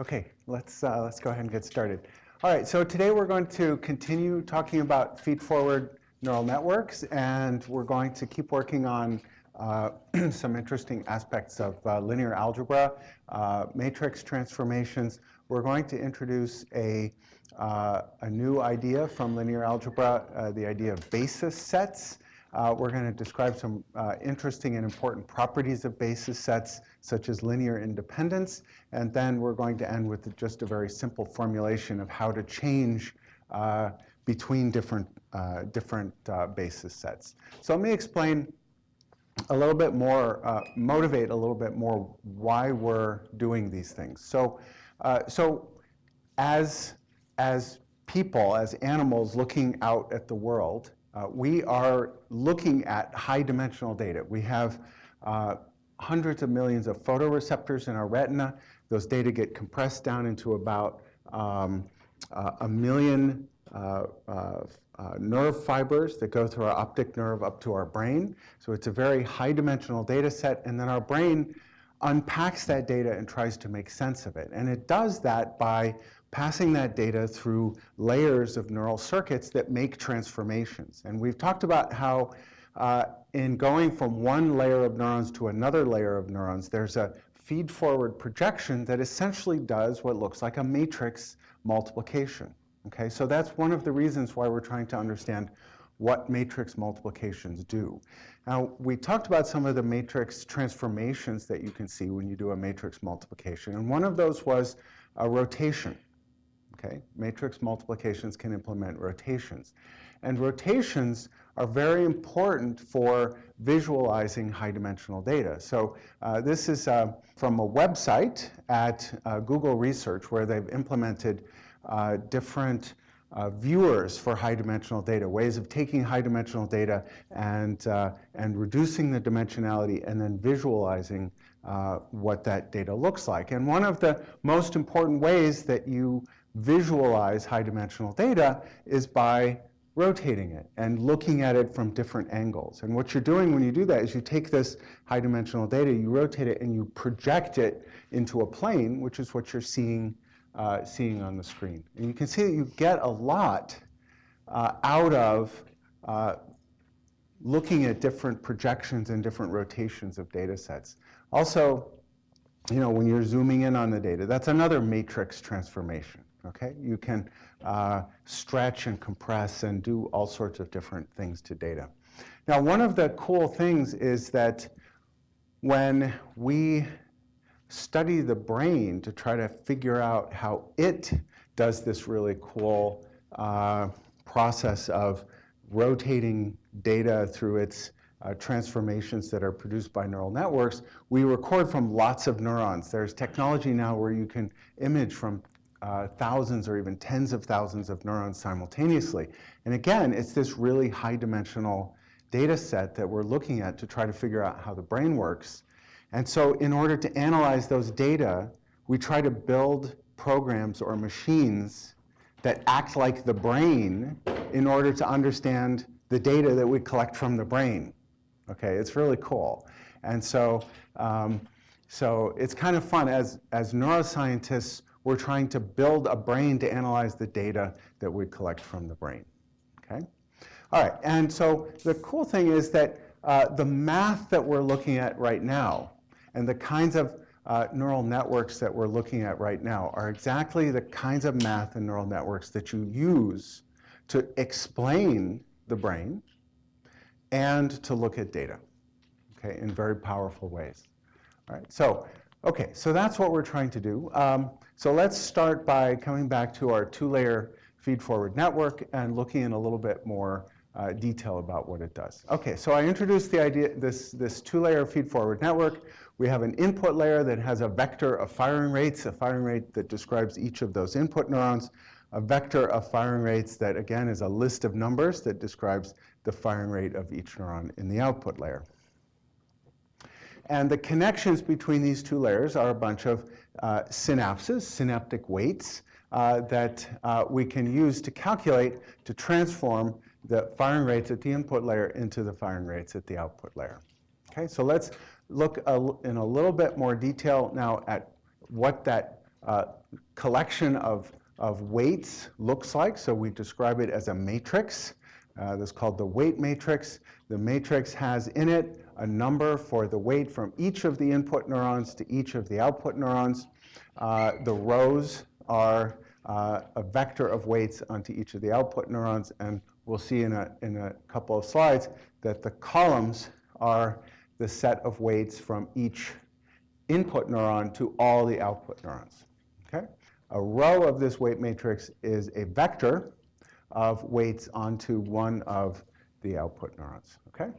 Okay, let's go ahead and get started. All right, so today we're going to continue talking about feedforward neural networks, and we're going to keep working on some interesting aspects of linear algebra, matrix transformations. We're going to introduce a new idea from linear algebra, the idea of basis sets. We're going to describe some interesting and important properties of basis sets, such as linear independence, and then we're going to end with just a very simple formulation of how to change between different basis sets. So let me explain a little bit more, motivate a little bit more why we're doing these things. So as people, as animals looking out at the world, we are looking at high-dimensional data. We have hundreds of millions of photoreceptors in our retina. Those data get compressed down into about a million nerve fibers that go through our optic nerve up to our brain. So it's a very high-dimensional data set, and then our brain unpacks that data and tries to make sense of it. And it does that by passing that data through layers of neural circuits that make transformations. And we've talked about how in going from one layer of neurons to another layer of neurons, there's a feed-forward projection that essentially does what looks like a matrix multiplication. Okay, so that's one of the reasons why we're trying to understand what matrix multiplications do. Now, we talked about some of the matrix transformations that you can see when you do a matrix multiplication, and one of those was a rotation. Okay, matrix multiplications can implement rotations. And rotations are very important for visualizing high-dimensional data. So this is from a website at Google Research, where they've implemented different viewers for high-dimensional data, ways of taking high-dimensional data and reducing the dimensionality and then visualizing what that data looks like. And one of the most important ways that you visualize high-dimensional data is by rotating it and looking at it from different angles. And what you're doing when you do that is you take this high-dimensional data, you rotate it, and you project it into a plane, which is what you're seeing on the screen. And you can see that you get a lot out of looking at different projections and different rotations of data sets. Also, you know, when you're zooming in on the data, that's another matrix transformation. Okay, you can stretch and compress and do all sorts of different things to data. Now, one of the cool things is that when we study the brain to try to figure out how it does this really cool process of rotating data through its transformations that are produced by neural networks, we record from lots of neurons. There's technology now where you can image from thousands or even tens of thousands of neurons simultaneously. And again, it's this really high-dimensional data set that we're looking at to try to figure out how the brain works. And so in order to analyze those data, we try to build programs or machines that act like the brain in order to understand the data that we collect from the brain. Okay, it's really cool. And so, so it's kind of fun. As neuroscientists, we're trying to build a brain to analyze the data that we collect from the brain. Okay? All right, and so the cool thing is that the math that we're looking at right now and the kinds of neural networks that we're looking at right now are exactly the kinds of math and neural networks that you use to explain the brain and to look at data, okay, in very powerful ways. All right, so, okay, so that's what we're trying to do. So let's start by coming back to our two-layer feed-forward network and looking in a little bit more detail about what it does. Okay, so I introduced the idea, this two-layer feed-forward network. We have an input layer that has a vector of firing rates, a firing rate that describes each of those input neurons, a vector of firing rates that, again, is a list of numbers that describes the firing rate of each neuron in the output layer. And the connections between these two layers are a bunch of synapses, synaptic weights, that we can use to calculate, to transform the firing rates at the input layer into the firing rates at the output layer. Okay, so let's look in a little bit more detail now at what that collection of weights looks like. So we describe it as a matrix. That's called the weight matrix. The matrix has in it a number for the weight from each of the input neurons to each of the output neurons. The rows are a vector of weights onto each of the output neurons, and we'll see in a couple of slides that the columns are the set of weights from each input neuron to all the output neurons. Okay? A row of this weight matrix is a vector of weights onto one of the output neurons. Okay?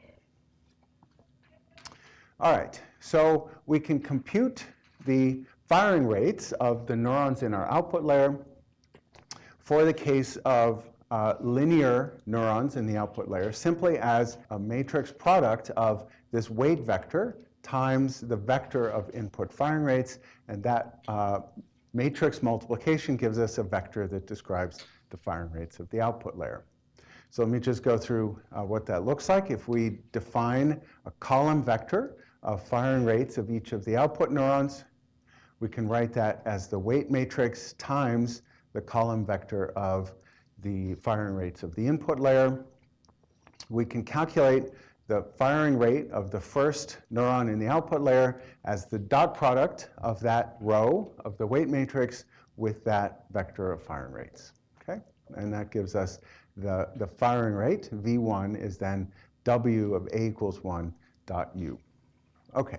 All right, so we can compute the firing rates of the neurons in our output layer for the case of linear neurons in the output layer simply as a matrix product of this weight vector times the vector of input firing rates, and that matrix multiplication gives us a vector that describes the firing rates of the output layer. So let me just go through what that looks like. If we define a column vector of firing rates of each of the output neurons, we can write that as the weight matrix times the column vector of the firing rates of the input layer. We can calculate the firing rate of the first neuron in the output layer as the dot product of that row of the weight matrix with that vector of firing rates. Okay? And that gives us the firing rate. V1 is then W of A equals 1 dot U. Okay.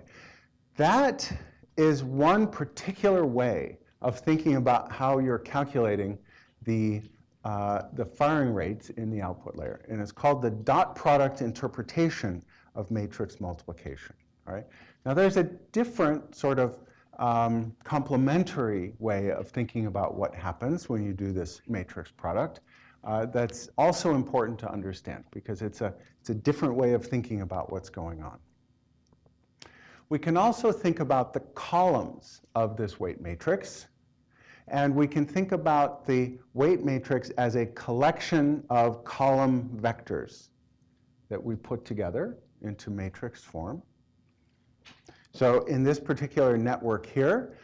That is one particular way of thinking about how you're calculating the firing rates in the output layer. And it's called the dot product interpretation of matrix multiplication. All right? Now there's a different sort of complementary way of thinking about what happens when you do this matrix product that's also important to understand because it's a different way of thinking about what's going on. We can also think about the columns of this weight matrix, and we can think about the weight matrix as a collection of column vectors that we put together into matrix form. So in this particular network here,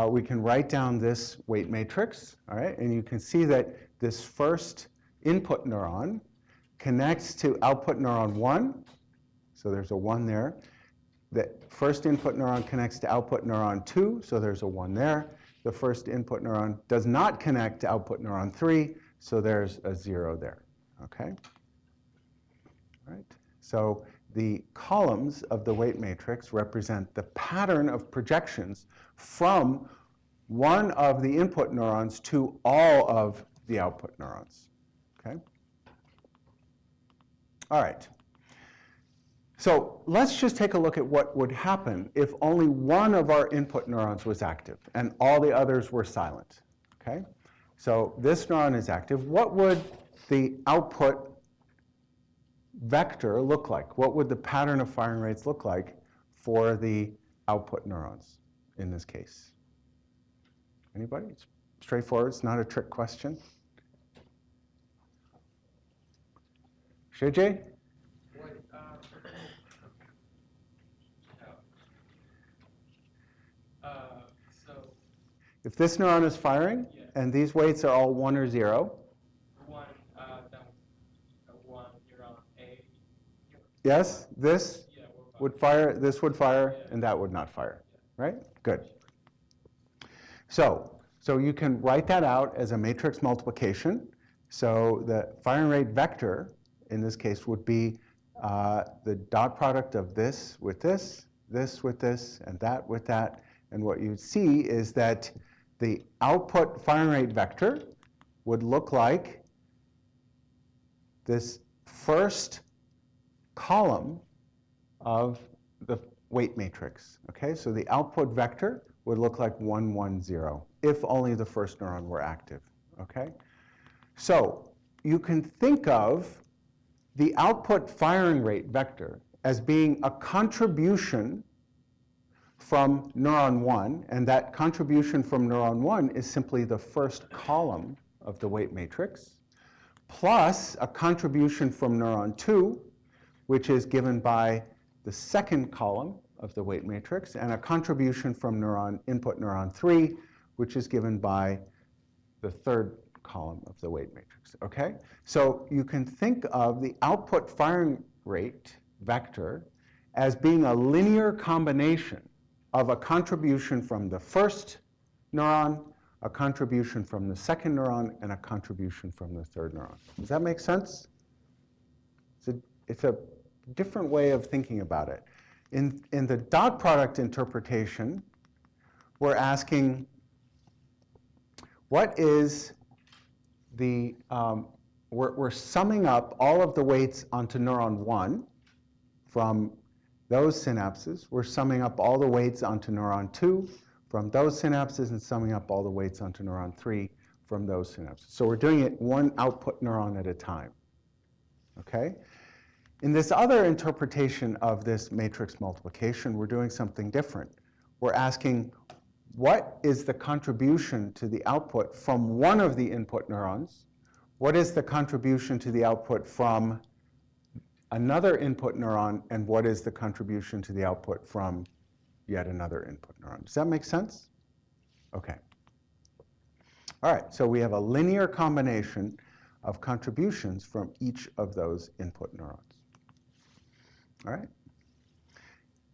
we can write down this weight matrix, all right? And you can see that this first input neuron connects to output neuron 1, so there's a 1 there. The first input neuron connects to output neuron 2, so there's a 1 there. The first input neuron does not connect to output neuron 3, so there's a 0 there, okay? All right. So the columns of the weight matrix represent the pattern of projections from one of the input neurons to all of the output neurons, okay? All right. So let's just take a look at what would happen if only one of our input neurons was active and all the others were silent, okay? So this neuron is active. What would the output vector look like? What would the pattern of firing rates look like for the output neurons in this case? Anybody? It's straightforward. It's not a trick question. Shijay? If this neuron is firing, yes, and these weights are all 1 or 0, one neuron A. Yes, this would fire, this would fire, and that would not fire, right? Good. So you can write that out as a matrix multiplication. So the firing rate vector, in this case, would be the dot product of this with this, this with this, and that with that. And what you see is that the output firing rate vector would look like this first column of the weight matrix. Okay, so the output vector would look like 1, 1, 0, if only the first neuron were active. Okay, so you can think of the output firing rate vector as being a contribution from neuron 1, and that contribution from neuron 1 is simply the first column of the weight matrix, plus a contribution from neuron 2, which is given by the second column of the weight matrix, and a contribution from input neuron 3, which is given by the third column of the weight matrix, okay? So you can think of the output firing rate vector as being a linear combination of a contribution from the first neuron, a contribution from the second neuron, and a contribution from the third neuron. Does that make sense? It's a different way of thinking about it. In the dot product interpretation, we're asking, what is the, we're summing up all of the weights onto neuron 1 from those synapses. We're summing up all the weights onto neuron 2 from those synapses and summing up all the weights onto neuron 3 from those synapses. So we're doing it one output neuron at a time, okay? In this other interpretation of this matrix multiplication, we're doing something different. We're asking, what is the contribution to the output from one of the input neurons? What is the contribution to the output from another input neuron? And what is the contribution to the output from yet another input neuron? Does that make sense? Okay. All right, so we have a linear combination of contributions from each of those input neurons. All right.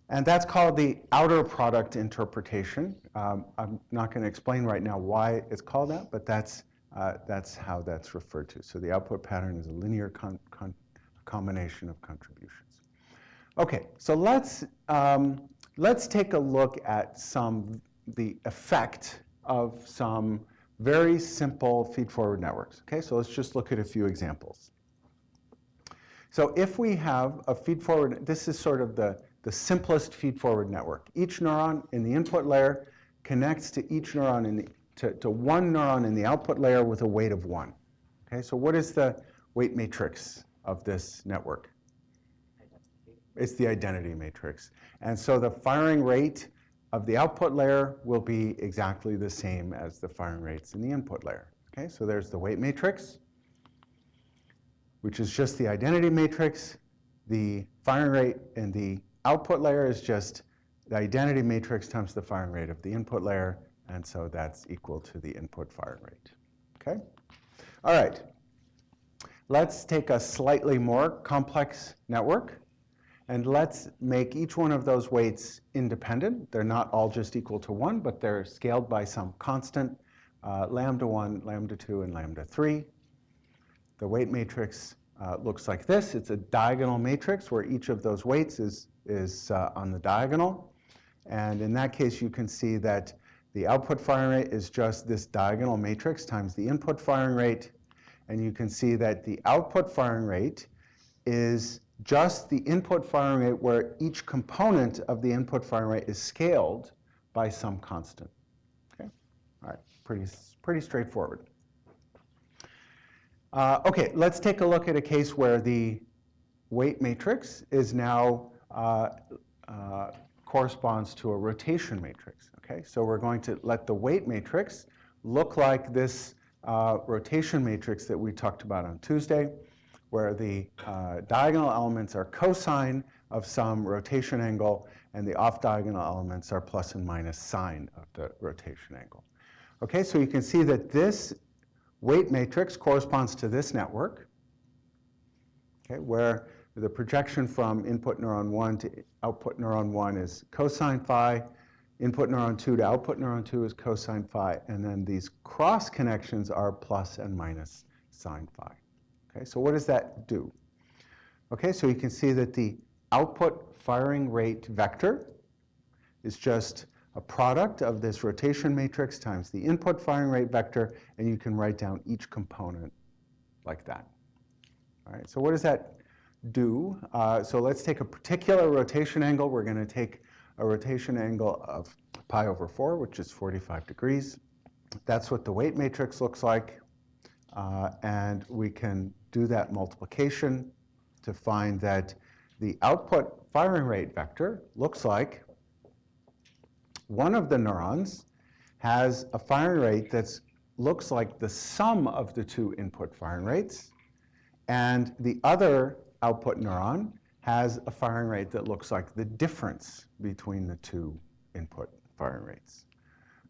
And that's called the outer product interpretation. I'm not going to explain right now why it's called that, but that's how that's referred to. So the output pattern is a linear combination of contributions. Okay, so let's take a look at the effect of some very simple feedforward networks. Okay, so let's just look at a few examples. So if we have a feedforward, this is sort of the simplest feedforward network. Each neuron in the input layer connects to each neuron to one neuron in the output layer with a weight of 1. Okay, so what is the weight matrix of this network? It's the identity matrix. And so the firing rate of the output layer will be exactly the same as the firing rates in the input layer. Okay, so there's the weight matrix, which is just the identity matrix. The firing rate in the output layer is just the identity matrix times the firing rate of the input layer, and so that's equal to the input firing rate. Okay? All right. Let's take a slightly more complex network, and let's make each one of those weights independent. They're not all just equal to 1, but they're scaled by some constant, lambda 1, lambda 2, and lambda 3. The weight matrix looks like this. It's a diagonal matrix where each of those weights is on the diagonal. And in that case, you can see that the output firing rate is just this diagonal matrix times the input firing rate. And you can see that the output firing rate is just the input firing rate where each component of the input firing rate is scaled by some constant. Okay? All right, pretty straightforward. Okay, let's take a look at a case where the weight matrix is now corresponds to a rotation matrix. Okay, so we're going to let the weight matrix look like this rotation matrix that we talked about on Tuesday, where the diagonal elements are cosine of some rotation angle, and the off-diagonal elements are plus and minus sine of the rotation angle. Okay, so you can see that this weight matrix corresponds to this network, okay, where the projection from input neuron 1 to output neuron 1 is cosine phi, input neuron 2 to output neuron 2 is cosine phi, and then these cross connections are plus and minus sine phi. Okay, so what does that do? Okay, so you can see that the output firing rate vector is just a product of this rotation matrix times the input firing rate vector, and you can write down each component like that. All right, so what does that do? So let's take a particular rotation angle. We're going to take a rotation angle of pi over 4, which is 45 degrees. That's what the weight matrix looks like. And we can do that multiplication to find that the output firing rate vector looks like one of the neurons has a firing rate that looks like the sum of the two input firing rates, and the other output neuron has a firing rate that looks like the difference between the two input firing rates.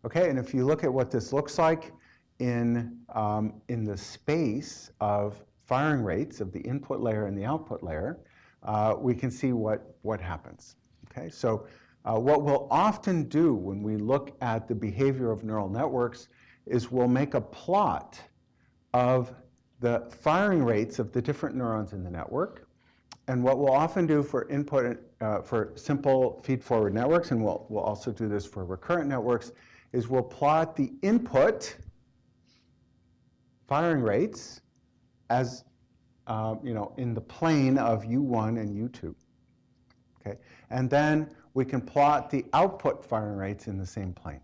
Okay, and if you look at what this looks like in the space of firing rates of the input layer and the output layer, we can see what happens. Okay, so what we'll often do when we look at the behavior of neural networks is we'll make a plot of the firing rates of the different neurons in the network. And what we'll often do for input, for simple feed-forward networks, and we'll also do this for recurrent networks, is we'll plot the input firing rates as in the plane of U1 and U2. Okay, and then we can plot the output firing rates in the same plane.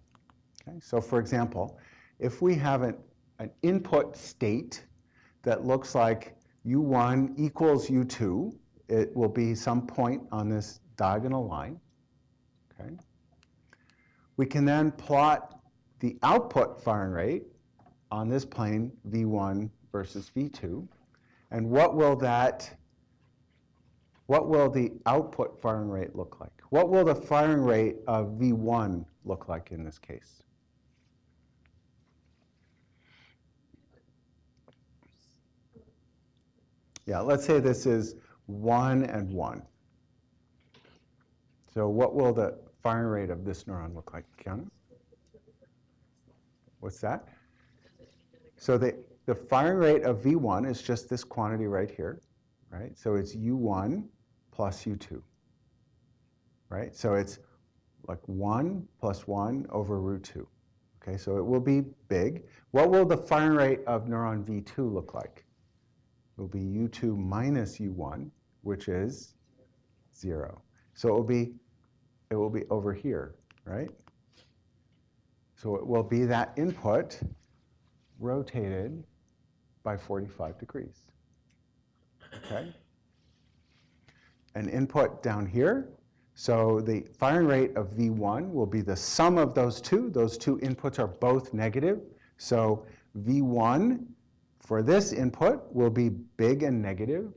Okay, so for example, if we have an input state that looks like U1 equals U2, it will be some point on this diagonal line. Okay. We can then plot the output firing rate on this plane, V1 versus V2, and what will the output firing rate look like? What will the firing rate of V1 look like in this case? Yeah, let's say this is 1 and 1. So what will the firing rate of this neuron look like, Kiana? What's that? So the firing rate of V1 is just this quantity right here, right? So it's U1 plus U2, right? So it's like 1 plus 1 over root 2. Okay, so it will be big. What will the firing rate of neuron V2 look like? It will be U2 minus U1, which is 0. So it will be over here, right? So it will be that input rotated by 45 degrees. Okay? An input down here. So the firing rate of V1 will be the sum of those two. Those two inputs are both negative. So V1 for this input will be big and negative.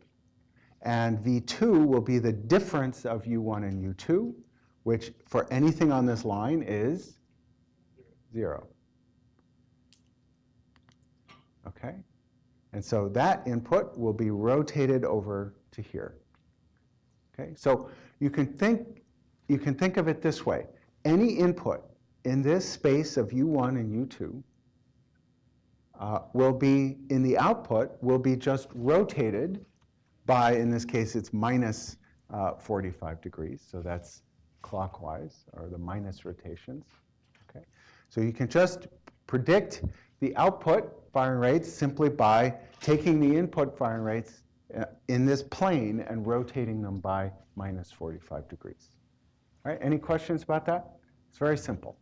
And V2 will be the difference of U1 and U2, which for anything on this line is 0. Okay? And so that input will be rotated over to here. Okay? So you can think of it this way. Any input in this space of U1 and U2 will be, in the output, will be just rotated by, in this case, it's minus 45 degrees. So that's clockwise, or the minus rotations. Okay? So you can just predict the output firing rates simply by taking the input firing rates in this plane and rotating them by minus 45 degrees. All right, any questions about that? It's very simple.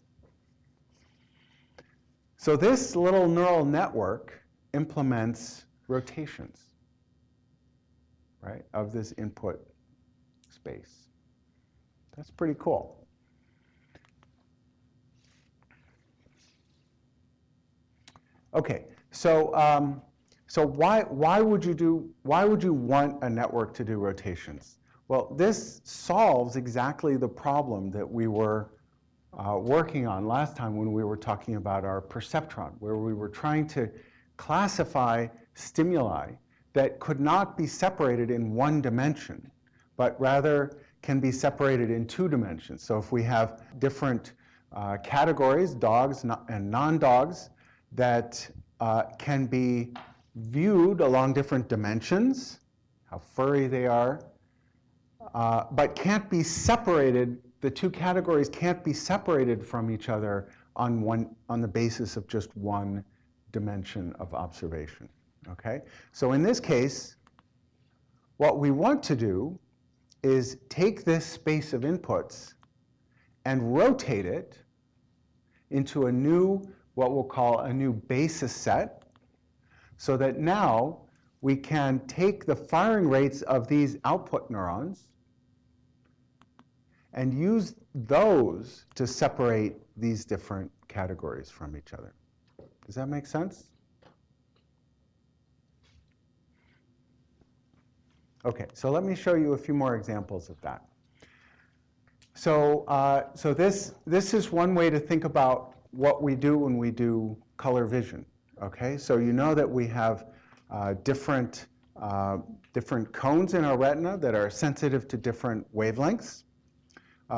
So this little neural network implements rotations, right, of this input space. That's pretty cool. Okay, so why would you want a network to do rotations? Well, this solves exactly the problem that we were working on last time when we were talking about our perceptron, where we were trying to classify stimuli that could not be separated in one dimension, but rather can be separated in 2 dimensions. So if we have different categories, dogs and non-dogs, that can be viewed along different dimensions, how furry they are, but can't be separated. The 2 categories can't be separated from each other on the basis of just one dimension of observation. Okay? So in this case, what we want to do is take this space of inputs and rotate it into a new, what we'll call a new basis set, so that now we can take the firing rates of these output neurons and use those to separate these different categories from each other. Does that make sense? Okay, so let me show you a few more examples of that. So this is one way to think about what we do when we do color vision. Okay, so you know that we have different cones in our retina that are sensitive to different wavelengths.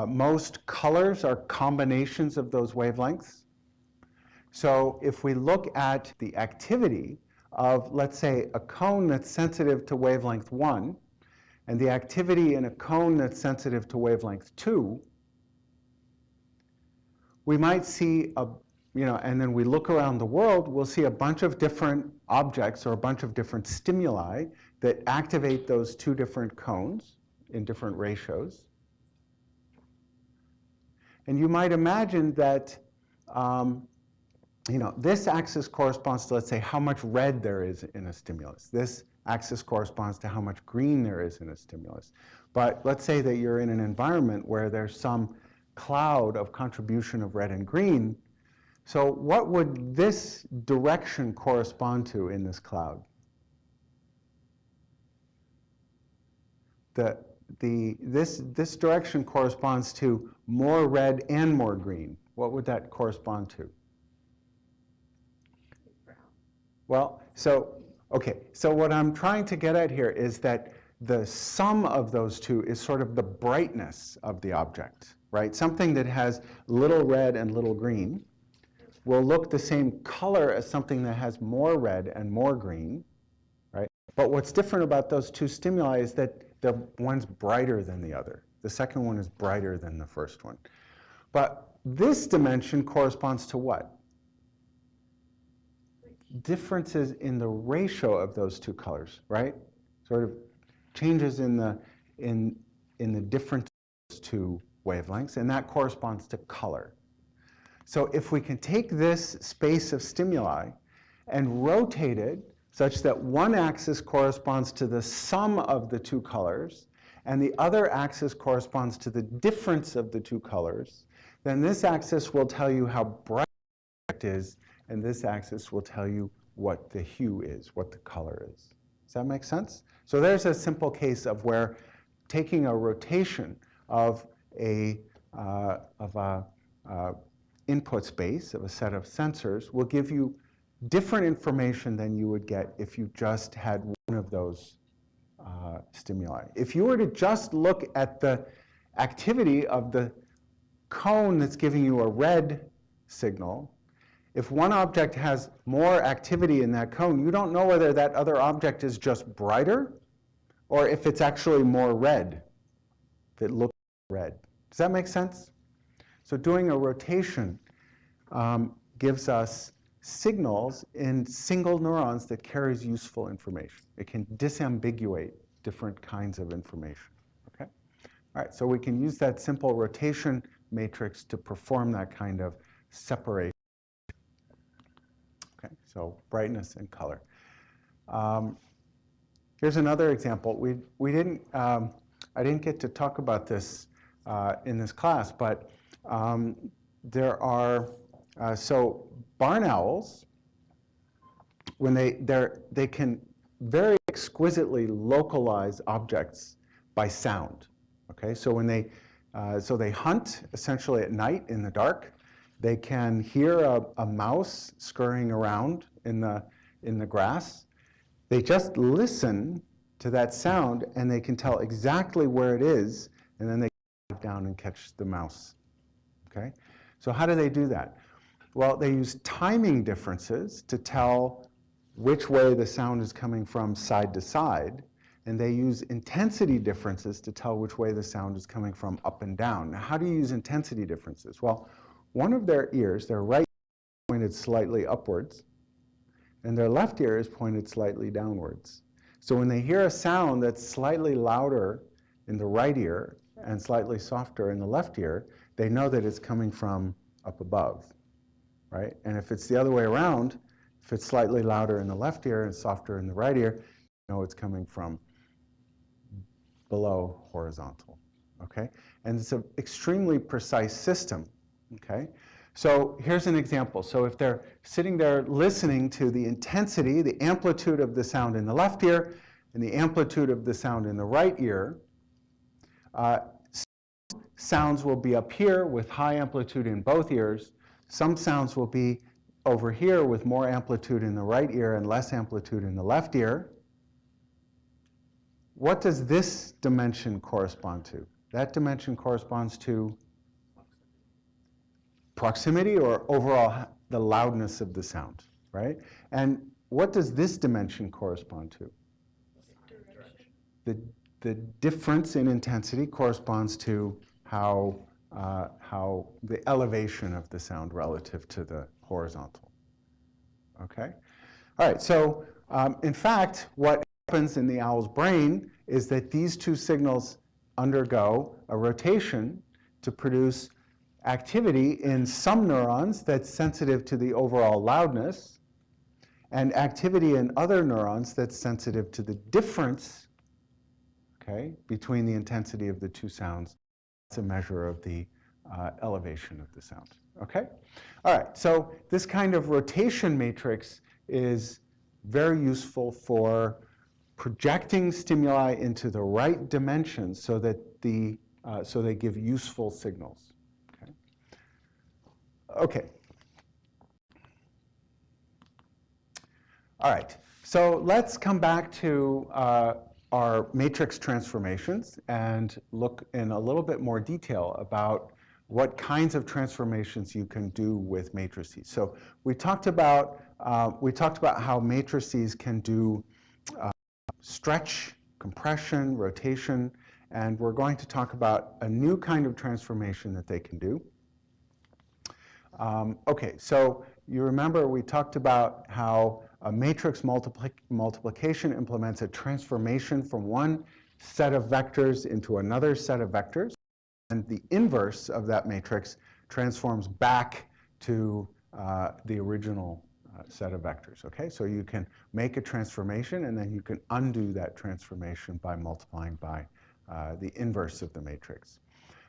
Most colors are combinations of those wavelengths. So if we look at the activity of, let's say, a cone that's sensitive to wavelength 1, and the activity in a cone that's sensitive to wavelength 2, we might see and then we look around the world, we'll see a bunch of different objects or a bunch of different stimuli that activate those two different cones in different ratios. And you might imagine that this axis corresponds to, let's say, how much red there is in a stimulus. This axis corresponds to how much green there is in a stimulus. But let's say that you're in an environment where there's some cloud of contribution of red and green. So what would this direction correspond to in this cloud? This direction corresponds to more red and more green. What would that correspond to? Well, so what I'm trying to get at here is that the sum of those two is sort of the brightness of the object, right? Something that has little red and little green will look the same color as something that has more red and more green, right? But what's different about those two stimuli is that one's brighter than the other. The second one is brighter than the first one. But this dimension corresponds to what? Differences in the ratio of those two colors, right? Sort of changes in the difference of those two wavelengths, and that corresponds to color. So if we can take this space of stimuli and rotate it such that one axis corresponds to the sum of the two colors and the other axis corresponds to the difference of the two colors, then this axis will tell you how bright it is, and this axis will tell you what the hue is, what the color is. Does that make sense? So there's a simple case of where taking a rotation of a input space, of a set of sensors, will give you different information than you would get if you just had one of those stimuli. If you were to just look at the activity of the cone that's giving you a red signal, if one object has more activity in that cone, you don't know whether that other object is just brighter or if it's actually more red, if it looks red. Does that make sense? So doing a rotation gives us signals in single neurons that carries useful information. It can disambiguate different kinds of information. Okay? All right, so we can use that simple rotation matrix to perform that kind of separation. Okay, so brightness and color. Here's another example. I didn't get to talk about this in this class, but there are so barn owls, when they can very exquisitely localize objects by sound. Okay, so when they hunt essentially at night in the dark, they can hear a mouse scurrying around in the grass. They just listen to that sound and they can tell exactly where it is, and then they dive down and catch the mouse. Okay, so how do they do that? Well, they use timing differences to tell which way the sound is coming from side to side, and they use intensity differences to tell which way the sound is coming from up and down. Now, how do you use intensity differences? Well, one of their ears, their right ear, is pointed slightly upwards, and their left ear is pointed slightly downwards. So when they hear a sound that's slightly louder in the right ear and slightly softer in the left ear, they know that it's coming from up above, right? And if it's the other way around, if it's slightly louder in the left ear and softer in the right ear, you know it's coming from below horizontal, okay? And it's an extremely precise system, okay? So here's an example. So if they're sitting there listening to the intensity, the amplitude of the sound in the left ear and the amplitude of the sound in the right ear, sounds will be up here with high amplitude in both ears. some sounds will be over here with more amplitude in the right ear and less amplitude in the left ear. What does this dimension correspond to? That dimension corresponds to proximity or overall the loudness of the sound, right? And what does this dimension correspond to? The difference in intensity corresponds to how the elevation of the sound relative to the horizontal. Okay? All right, so in fact, what happens in the owl's brain is that these two signals undergo a rotation to produce activity in some neurons that's sensitive to the overall loudness, and activity in other neurons that's sensitive to the difference, okay, between the intensity of the two sounds. It's a measure of the elevation of the sound. Okay? All right, so this kind of rotation matrix is very useful for projecting stimuli into the right dimensions so that so they give useful signals. Okay. Okay. All right. So let's come back to our matrix transformations and look in a little bit more detail about what kinds of transformations you can do with matrices. So we talked about how matrices can do stretch, compression, rotation, and we're going to talk about a new kind of transformation that they can do. Okay, so you remember we talked about how a matrix multiplication implements a transformation from one set of vectors into another set of vectors, and the inverse of that matrix transforms back to the original set of vectors, okay? So you can make a transformation and then you can undo that transformation by multiplying by the inverse of the matrix.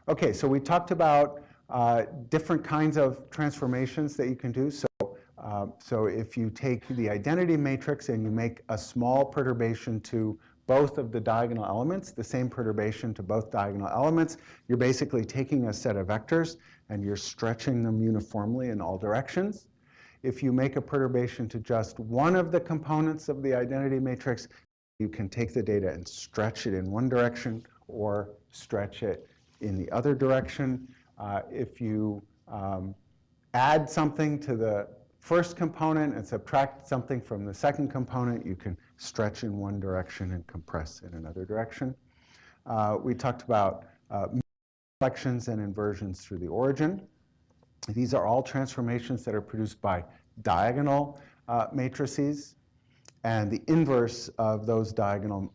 Okay, so we talked about different kinds of transformations that you can do. So if you take the identity matrix and you make a small perturbation to both of the diagonal elements, the same perturbation to both diagonal elements, you're basically taking a set of vectors and you're stretching them uniformly in all directions. If you make a perturbation to just one of the components of the identity matrix, you can take the data and stretch it in one direction or stretch it in the other direction. If you add something to the first component and subtract something from the second component, you can stretch in one direction and compress in another direction. We talked about reflections and inversions through the origin. These are all transformations that are produced by diagonal matrices, and the inverse of those diagonal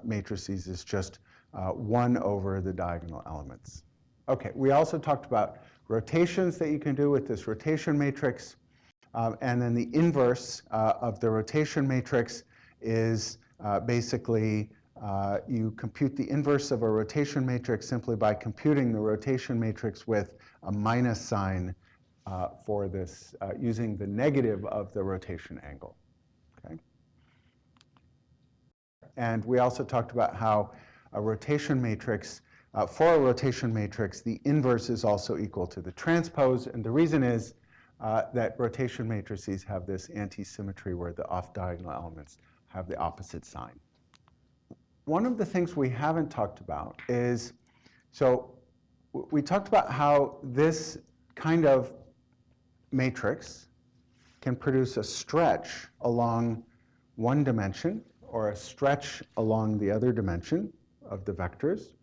matrices is just 1 over the diagonal elements. Okay, we also talked about rotations that you can do with this rotation matrix, and then the inverse of the rotation matrix is basically you compute the inverse of a rotation matrix simply by computing the rotation matrix with a minus sign for this, using the negative of the rotation angle. Okay? And we also talked about how a rotation matrix, for a rotation matrix, the inverse is also equal to the transpose, and the reason is that rotation matrices have this anti-symmetry where the off-diagonal elements have the opposite sign. One of the things we haven't talked about is, so we talked about how this kind of matrix can produce a stretch along one dimension or a stretch along the other dimension of the vectors.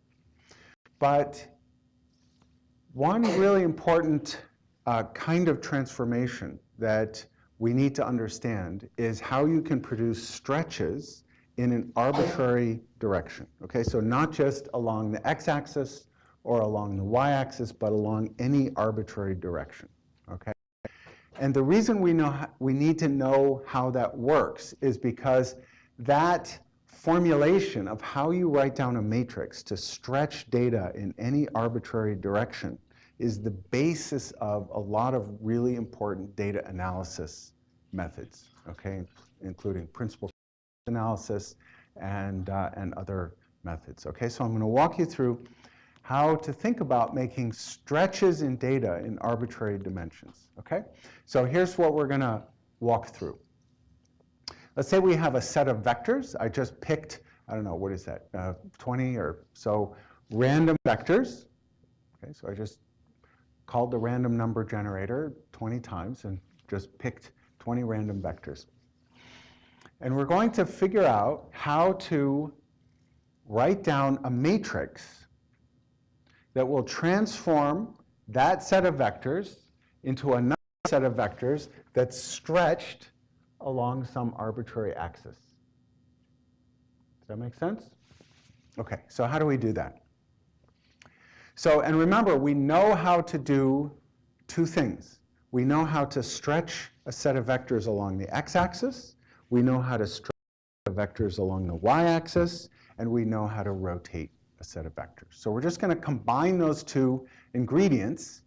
But one really important kind of transformation that we need to understand is how you can produce stretches in an arbitrary direction. Okay, so not just along the x-axis or along the y-axis, but along any arbitrary direction. Okay, and the reason we need to know how that works is because that formulation of how you write down a matrix to stretch data in any arbitrary direction is the basis of a lot of really important data analysis methods, okay, including principal analysis and other methods. Okay, so I'm going to walk you through how to think about making stretches in data in arbitrary dimensions, okay? So here's what we're gonna walk through. Let's say we have a set of vectors. I just picked, I don't know, what is that, 20 or so random vectors. Okay, so I just called the random number generator 20 times and just picked 20 random vectors. And we're going to figure out how to write down a matrix that will transform that set of vectors into another set of vectors that's stretched along some arbitrary axis. Does that make sense? Okay, so how do we do that? So, and remember, we know how to do two things. We know how to stretch a set of vectors along the x-axis, we know how to stretch the vectors along the y-axis, and we know how to rotate a set of vectors. So we're just going to combine those two ingredients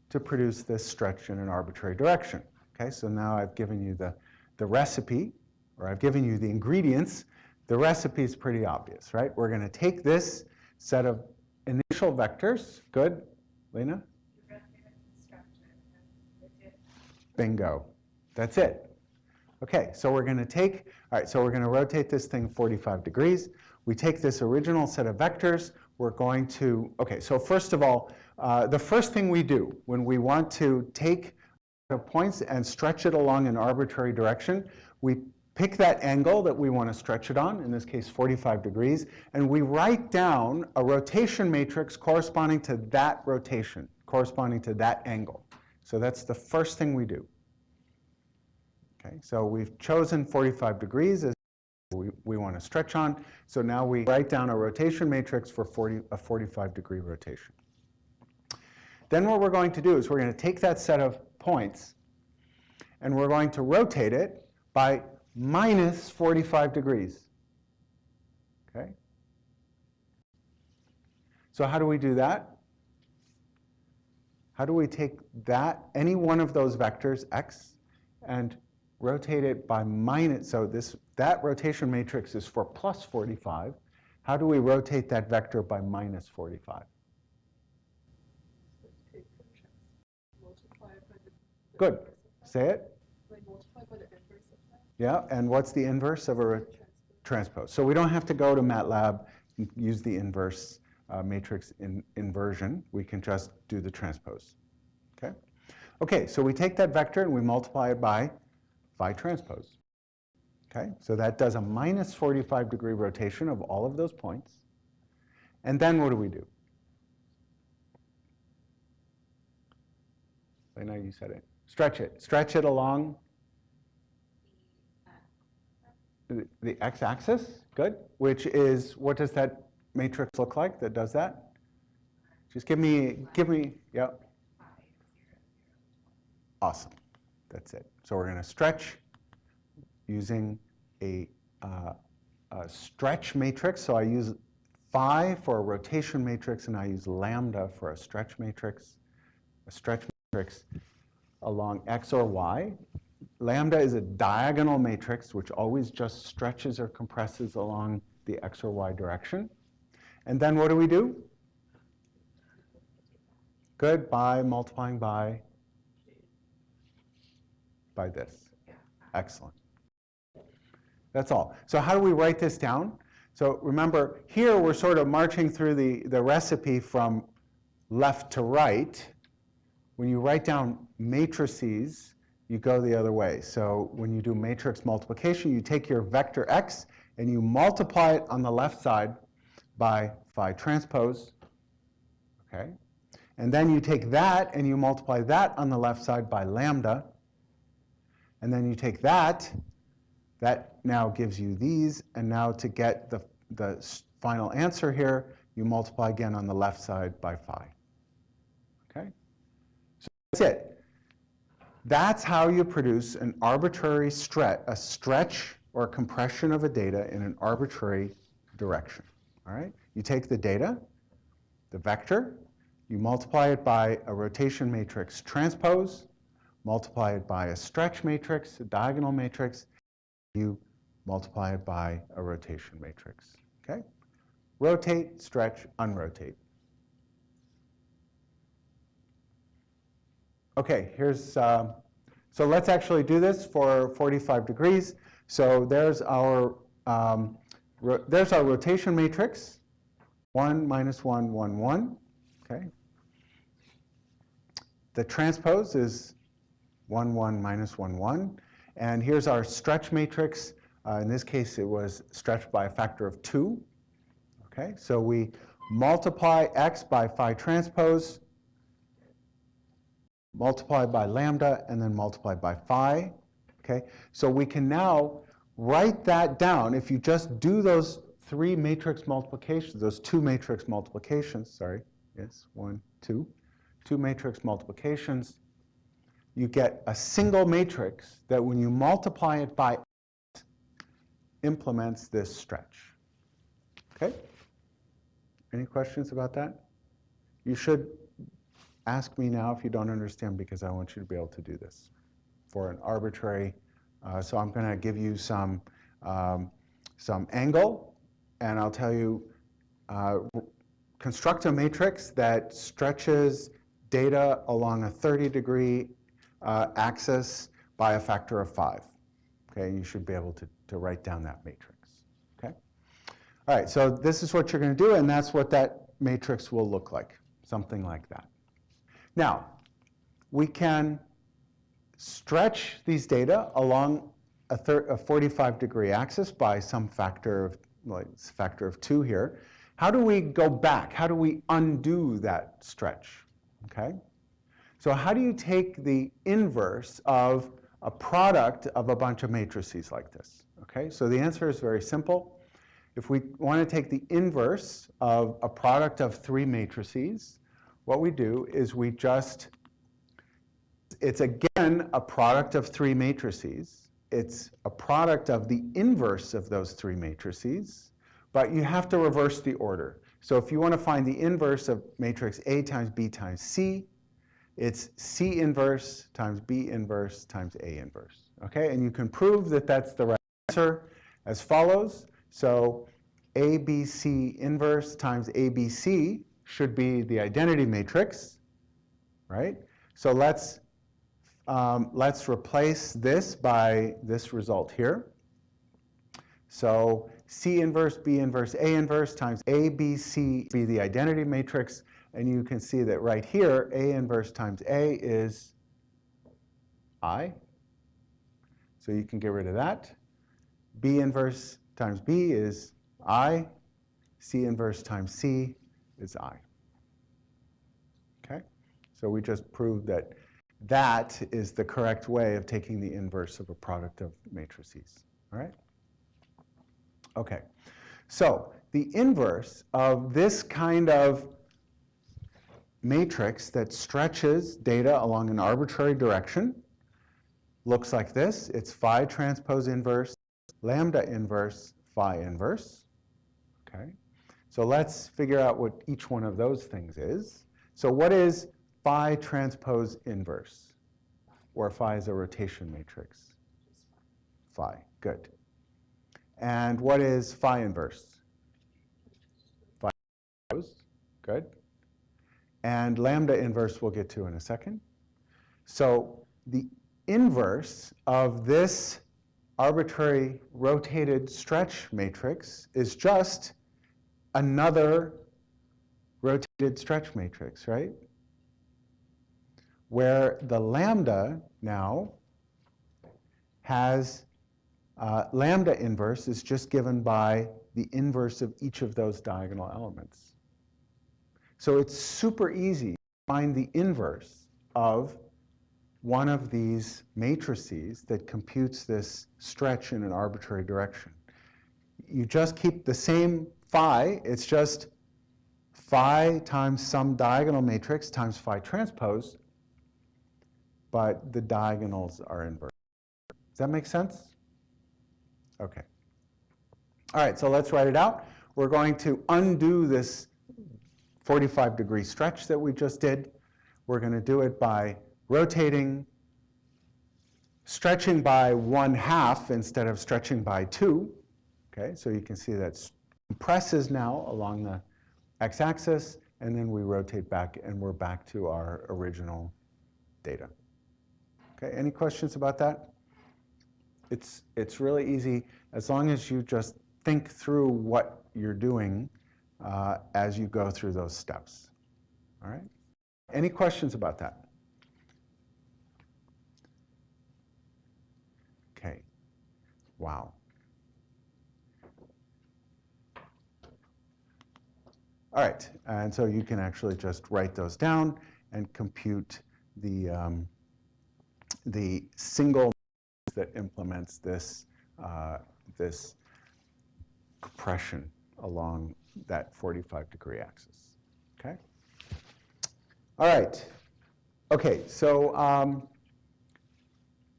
to produce this stretch in an arbitrary direction. Okay, so now I've given you the recipe, or I've given you the ingredients. The recipe is pretty obvious, right? We're going to take this set of initial vectors. Good, Lena? Bingo. That's it. Okay, so we're going to take, all right, so we're going to rotate this thing 45 degrees. We take this original set of vectors. We're going to, okay, so first of all, the first thing we do when we want to take points and stretch it along an arbitrary direction, we pick that angle that we want to stretch it on, in this case 45 degrees, and we write down a rotation matrix corresponding to that rotation, corresponding to that angle. So that's the first thing we do. Okay, so we've chosen 45 degrees as we want to stretch on, so now we write down a rotation matrix for a 45-degree rotation. Then what we're going to do is we're going to take that set of points and we're going to rotate it by minus 45 degrees. Okay? So how do we do that? How do we take that, any one of those vectors, x, and rotate it by minus, so that rotation matrix is for plus 45. How do we rotate that vector by minus 45? Good. Say it. Multiply by the inverse of that. Yeah, and what's the inverse of a transpose? So we don't have to go to MATLAB and use the inverse matrix inversion. We can just do the transpose. Okay? Okay, so we take that vector and we multiply it by phi transpose. Okay, so that does a minus 45-degree rotation of all of those points. And then what do we do? Lena, you said it. Stretch it. Stretch it along the x-axis. Good. Which is, what does that matrix look like that does that? Just give me, yep. Awesome. That's it. So we're going to stretch using a stretch matrix. So I use phi for a rotation matrix, and I use lambda for a stretch matrix. A stretch matrix along x or y. Lambda is a diagonal matrix, which always just stretches or compresses along the x or y direction. And then what do we do? Good, by multiplying by this. Excellent. That's all. So how do we write this down? So remember, here we're sort of marching through the recipe from left to right. When you write down matrices, you go the other way. So when you do matrix multiplication, you take your vector x and you multiply it on the left side by phi transpose. Okay? And then you take that and you multiply that on the left side by lambda. And then you take that now gives you these, and now to get the final answer here, you multiply again on the left side by phi. Okay? So that's it. That's how you produce an arbitrary stretch or compression of a data in an arbitrary direction. All right? You take the data, the vector, you multiply it by a rotation matrix transpose, multiply it by a stretch matrix, a diagonal matrix, you multiply it by a rotation matrix. Okay? Rotate, stretch, unrotate. Okay, here's, so let's actually do this for 45 degrees. So there's our rotation matrix, 1, -1, 1, 1, okay? The transpose is 1, 1, -1, 1. And here's our stretch matrix. In this case, it was stretched by a factor of 2. Okay, so we multiply x by phi transpose, multiply by lambda, and then multiply by phi. Okay, so we can now write that down. If you just do those three matrix multiplications, those two matrix multiplications, sorry, yes, 1, 2, two matrix multiplications, you get a single matrix that when you multiply it by implements this stretch. Okay? Any questions about that? You should ask me now if you don't understand, because I want you to be able to do this for an arbitrary. So I'm going to give you some angle, and I'll tell you, construct a matrix that stretches data along a 30-degree axis by a factor of 5. Okay, you should be able to write down that matrix. Okay. All right, so this is what you're going to do, and that's what that matrix will look like, something like that. Now, we can stretch these data along a 45-degree axis by some factor of, like factor of 2 here. How do we go back? How do we undo that stretch? Okay. So how do you take the inverse of a product of a bunch of matrices like this? Okay, so the answer is very simple. If we want to take the inverse of a product of 3 matrices, what we do is we just, it's again a product of 3 matrices. It's a product of the inverse of those 3 matrices, but you have to reverse the order. So if you want to find the inverse of matrix A times B times C, it's C inverse times B inverse times A inverse. Okay, and you can prove that that's the right answer as follows. So ABC inverse times ABC should be the identity matrix, right? So let's replace this by this result here. So C inverse, B inverse, A inverse times ABC be the identity matrix. And you can see that right here, A inverse times A is I. So you can get rid of that. B inverse times B is I. C inverse times C is I. Okay? So we just proved that that is the correct way of taking the inverse of a product of matrices. All right? Okay. So the inverse of this kind of matrix that stretches data along an arbitrary direction looks like this. It's phi transpose inverse, lambda inverse, phi inverse. Okay, so let's figure out what each one of those things is. So what is phi transpose inverse, where phi is a rotation matrix? Phi, good. And what is phi inverse? Phi transpose, good. And lambda inverse we'll get to in a second. So the inverse of this arbitrary rotated stretch matrix is just another rotated stretch matrix, right? Where the lambda now has lambda inverse is just given by the inverse of each of those diagonal elements. So it's super easy to find the inverse of one of these matrices that computes this stretch in an arbitrary direction. You just keep the same phi. It's just phi times some diagonal matrix times phi transpose, but the diagonals are inverse. Does that make sense? Okay. All right, so let's write it out. We're going to undo this 45-degree stretch that we just did. We're going to do it by rotating, stretching by 1/2 instead of stretching by 2. Okay, so you can see that compresses now along the x-axis, and then we rotate back, and we're back to our original data. Okay, any questions about that? It's really easy as long as you just think through what you're doing as you go through those steps. All right? Any questions about that? Okay. Wow. All right, and so you can actually just write those down and compute the single that implements this this compression along that 45-degree axis. Okay. All right. Okay. So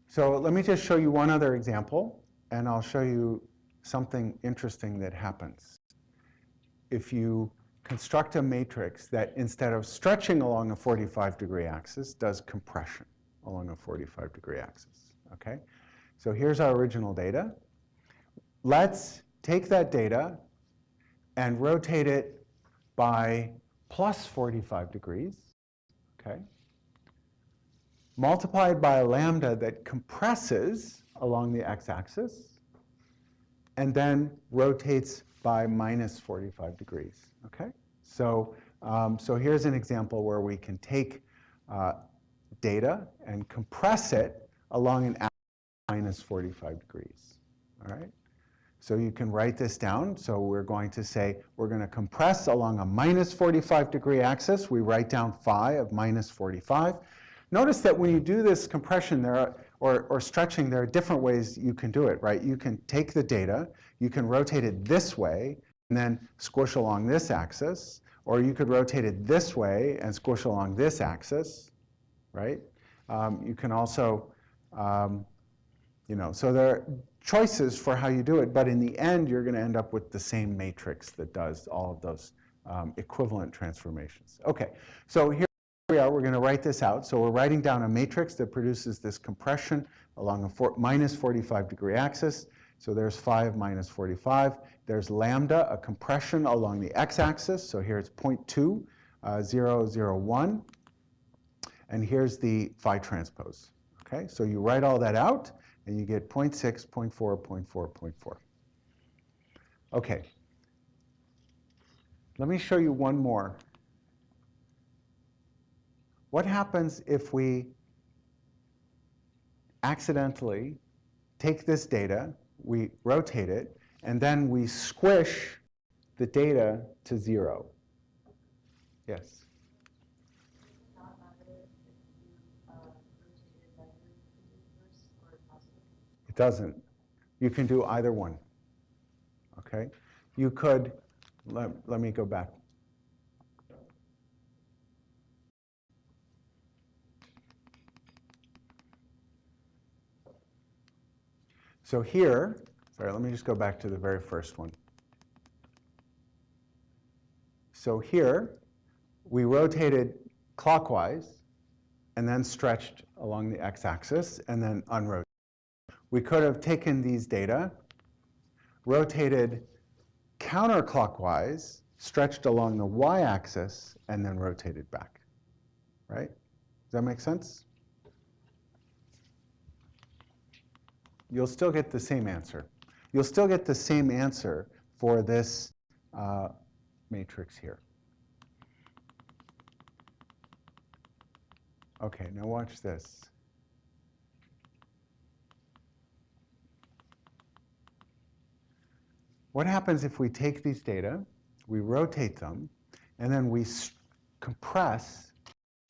so let me just show you one other example, and I'll show you something interesting that happens if you construct a matrix that, instead of stretching along a 45-degree axis, does compression along a 45-degree axis. Okay. So here's our original data. Let's take that data and rotate it by plus 45 degrees, okay? Multiplied by a lambda that compresses along the x-axis, and then rotates by minus 45 degrees, okay? So, so here's an example where we can take data and compress it along an axis minus 45 degrees, all right? So you can write this down. So we're going to say we're going to compress along a minus 45-degree axis. We write down phi of minus 45. Notice that when you do this compression or stretching, there are different ways you can do it, right? You can take the data, you can rotate it this way, and then squish along this axis. Or you could rotate it this way and squish along this axis, right? You can also, so there are choices for how you do it, but in the end, you're going to end up with the same matrix that does all of those equivalent transformations. Okay, so here we are. We're going to write this out. So we're writing down a matrix that produces this compression along a minus 45-degree axis. So there's phi of minus 45. There's lambda, a compression along the x-axis. So here it's 0.2001. And here's the phi transpose. Okay, so you write all that out, and you get 0.6, 0.4, 0.4, 0.4. Okay. Let me show you one more. What happens if we accidentally take this data, we rotate it, and then we squish the data to 0? Yes? It doesn't. You can do either one. Okay? You could, let me go back. So here, sorry, let me just go back to the very first one. So here, we rotated clockwise and then stretched along the x-axis and then unrotated. We could have taken these data, rotated counterclockwise, stretched along the y-axis, and then rotated back, right? Does that make sense? You'll still get the same answer. You'll still get the same answer for this matrix here. Okay, now watch this. What happens if we take these data, we rotate them, and then we compress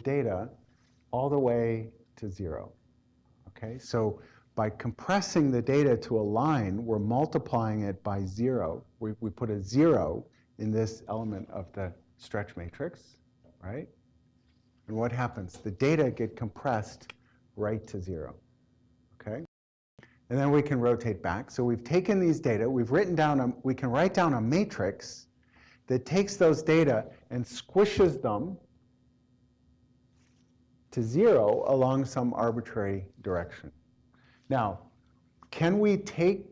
data all the way to 0? Okay, so by compressing the data to a line, we're multiplying it by 0. We put a 0 in this element of the stretch matrix, right? And what happens? The data get compressed right to 0, okay? And then we can rotate back. So we've taken these data, we've written down, we can write down a matrix that takes those data and squishes them to 0 along some arbitrary direction. Now, can we take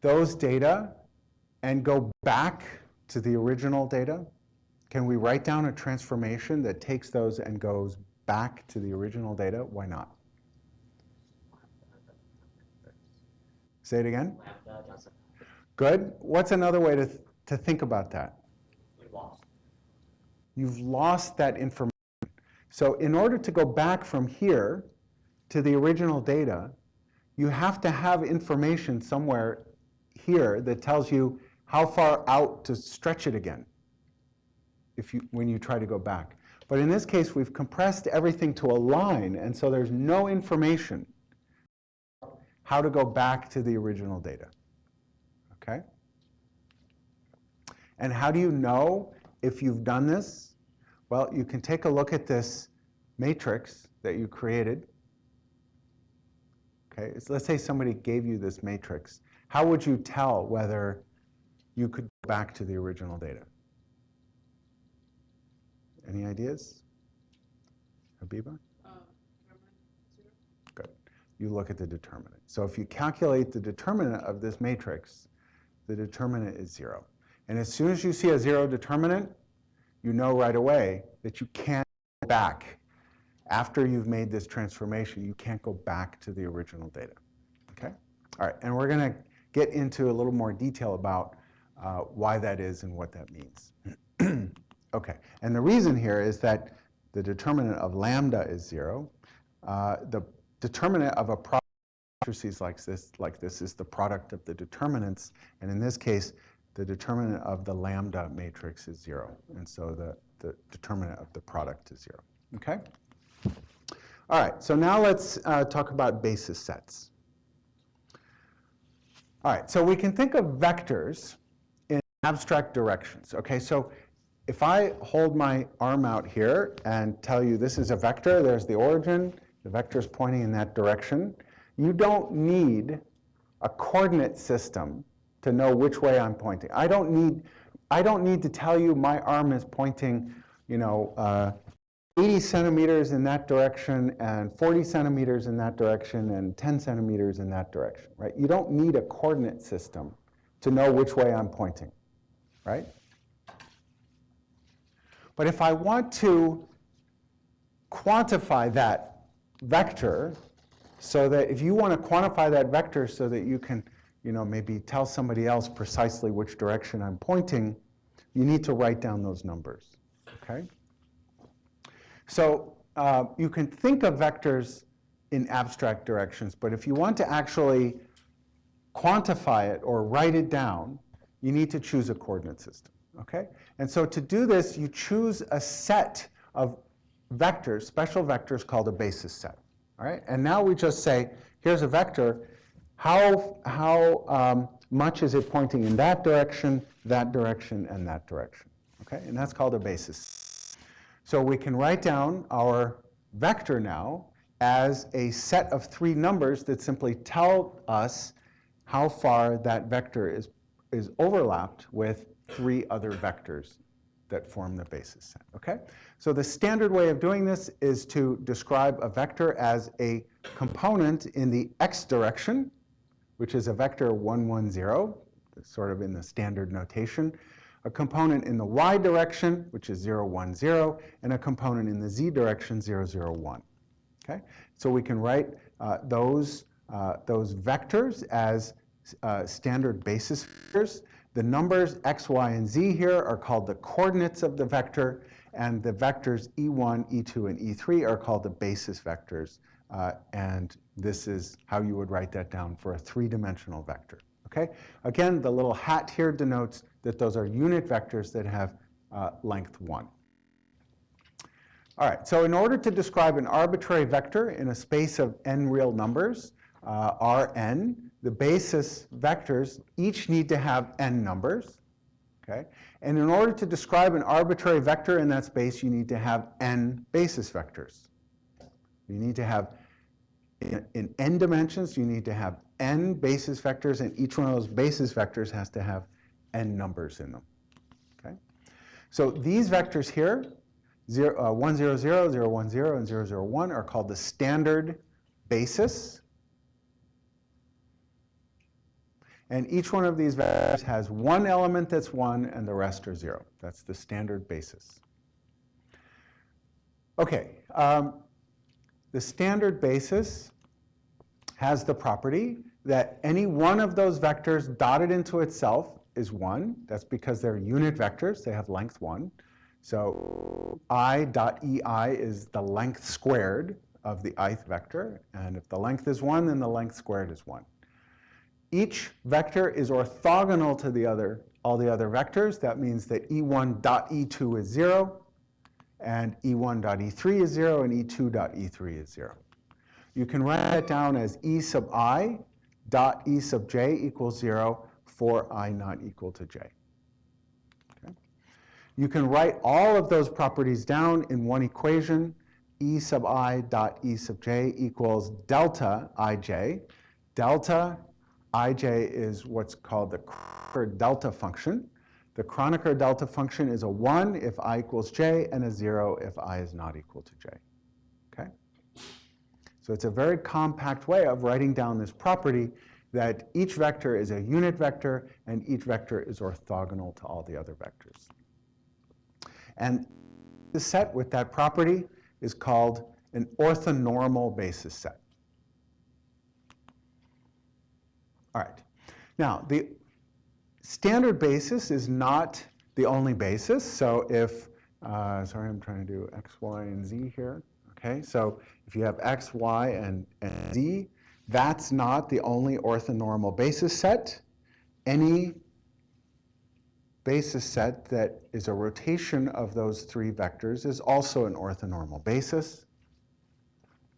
those data and go back to the original data? Can we write down a transformation that takes those and goes back to the original data? Why not? Say it again. Good. What's another way to think about that? You've lost that information. So in order to go back from here to the original data, you have to have information somewhere here that tells you how far out to stretch it again when you try to go back. But in this case, we've compressed everything to a line, and so there's no information how to go back to the original data. Okay? And how do you know if you've done this? Well, you can take a look at this matrix that you created. Okay, so let's say somebody gave you this matrix. How would you tell whether you could go back to the original data? Any ideas? Habiba? Good. You look at the determinant. So if you calculate the determinant of this matrix, the determinant is 0. And as soon as you see a 0 determinant, you know right away that you can't go back. After you've made this transformation, you can't go back to the original data. Okay? All right, and we're going to get into a little more detail about why that is and what that means. Okay, and the reason here is that the determinant of lambda is 0. The determinant of a product of matrices like this is the product of the determinants, and in this case, the determinant of the lambda matrix is 0, and so the determinant of the product is 0. Okay? All right, so now let's talk about basis sets. All right, so we can think of vectors in abstract directions. Okay, so if I hold my arm out here and tell you this is a vector, there's the origin, the vector is pointing in that direction, you don't need a coordinate system to know which way I'm pointing. I don't need to tell you my arm is pointing, 80 centimeters in that direction and 40 centimeters in that direction and 10 centimeters in that direction, right? You don't need a coordinate system to know which way I'm pointing, right? But if I want to quantify that vector, so that if you want to quantify that vector so that you can, maybe tell somebody else precisely which direction I'm pointing, you need to write down those numbers, okay? So you can think of vectors in abstract directions, but if you want to actually quantify it or write it down, you need to choose a coordinate system, okay? And so to do this, you choose a set of vectors, special vectors called a basis set, all right? And now we just say, here's a vector, how much is it pointing in that direction, and that direction, okay? And that's called a basis. So we can write down our vector now as a set of 3 numbers that simply tell us how far that vector is overlapped with 3 other vectors that form the basis set, okay? So the standard way of doing this is to describe a vector as a component in the x direction, which is a vector 1, 1, 0, sort of in the standard notation, a component in the y direction, which is 0, 1, 0, and a component in the z direction, 0, 0, 1. Okay? So we can write those vectors as standard basis vectors. The numbers x, y, and z here are called the coordinates of the vector, and the vectors e1, e2, and e3 are called the basis vectors. And this is how you would write that down for a 3-dimensional vector. Okay? Again, the little hat here denotes that those are unit vectors that have length 1. All right, so in order to describe an arbitrary vector in a space of n real numbers, Rn, the basis vectors each need to have n numbers. Okay? And in order to describe an arbitrary vector in that space, you need to have n basis vectors. You need to have, in n dimensions, you need to have n basis vectors, and each one of those basis vectors has to have n numbers in them. Okay? So these vectors here, 1, 0, 0, 0, 1, 0, and 0, 0, 1, are called the standard basis. And each one of these vectors has one element that's 1, and the rest are 0. That's the standard basis. Okay, the standard basis has the property that any one of those vectors dotted into itself is 1. That's because they're unit vectors. They have length 1. So I dot EI is the length squared of the ith vector. And if the length is 1, then the length squared is 1. Each vector is orthogonal to all the other vectors. That means that E1 dot E2 is 0, and E1 dot E3 is 0, and E2 dot E3 is 0. You can write that down as E sub I dot E sub j equals 0 for I not equal to j. Okay? You can write all of those properties down in one equation. E sub I dot E sub j equals delta ij. Delta ij is what's called the Kronecker delta function. The Kronecker delta function is a 1 if I equals j and a 0 if I is not equal to j. Okay? So it's a very compact way of writing down this property that each vector is a unit vector and each vector is orthogonal to all the other vectors. And the set with that property is called an orthonormal basis set. All right. Now, the standard basis is not the only basis. So if, sorry, I'm trying to do x, y, and z here. Okay, so if you have x, y, and z, that's not the only orthonormal basis set. Any basis set that is a rotation of those 3 vectors is also an orthonormal basis.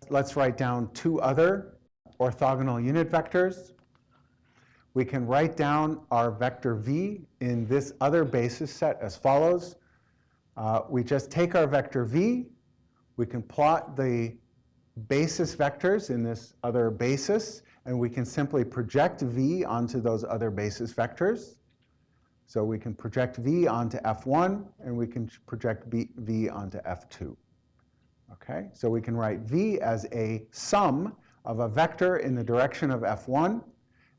Let's write down 2 other orthogonal unit vectors. We can write down our vector v in this other basis set as follows. We just take our vector v, we can plot the basis vectors in this other basis, and we can simply project v onto those other basis vectors. So we can project v onto f1, and we can project v onto f2. Okay, so we can write v as a sum of a vector in the direction of f1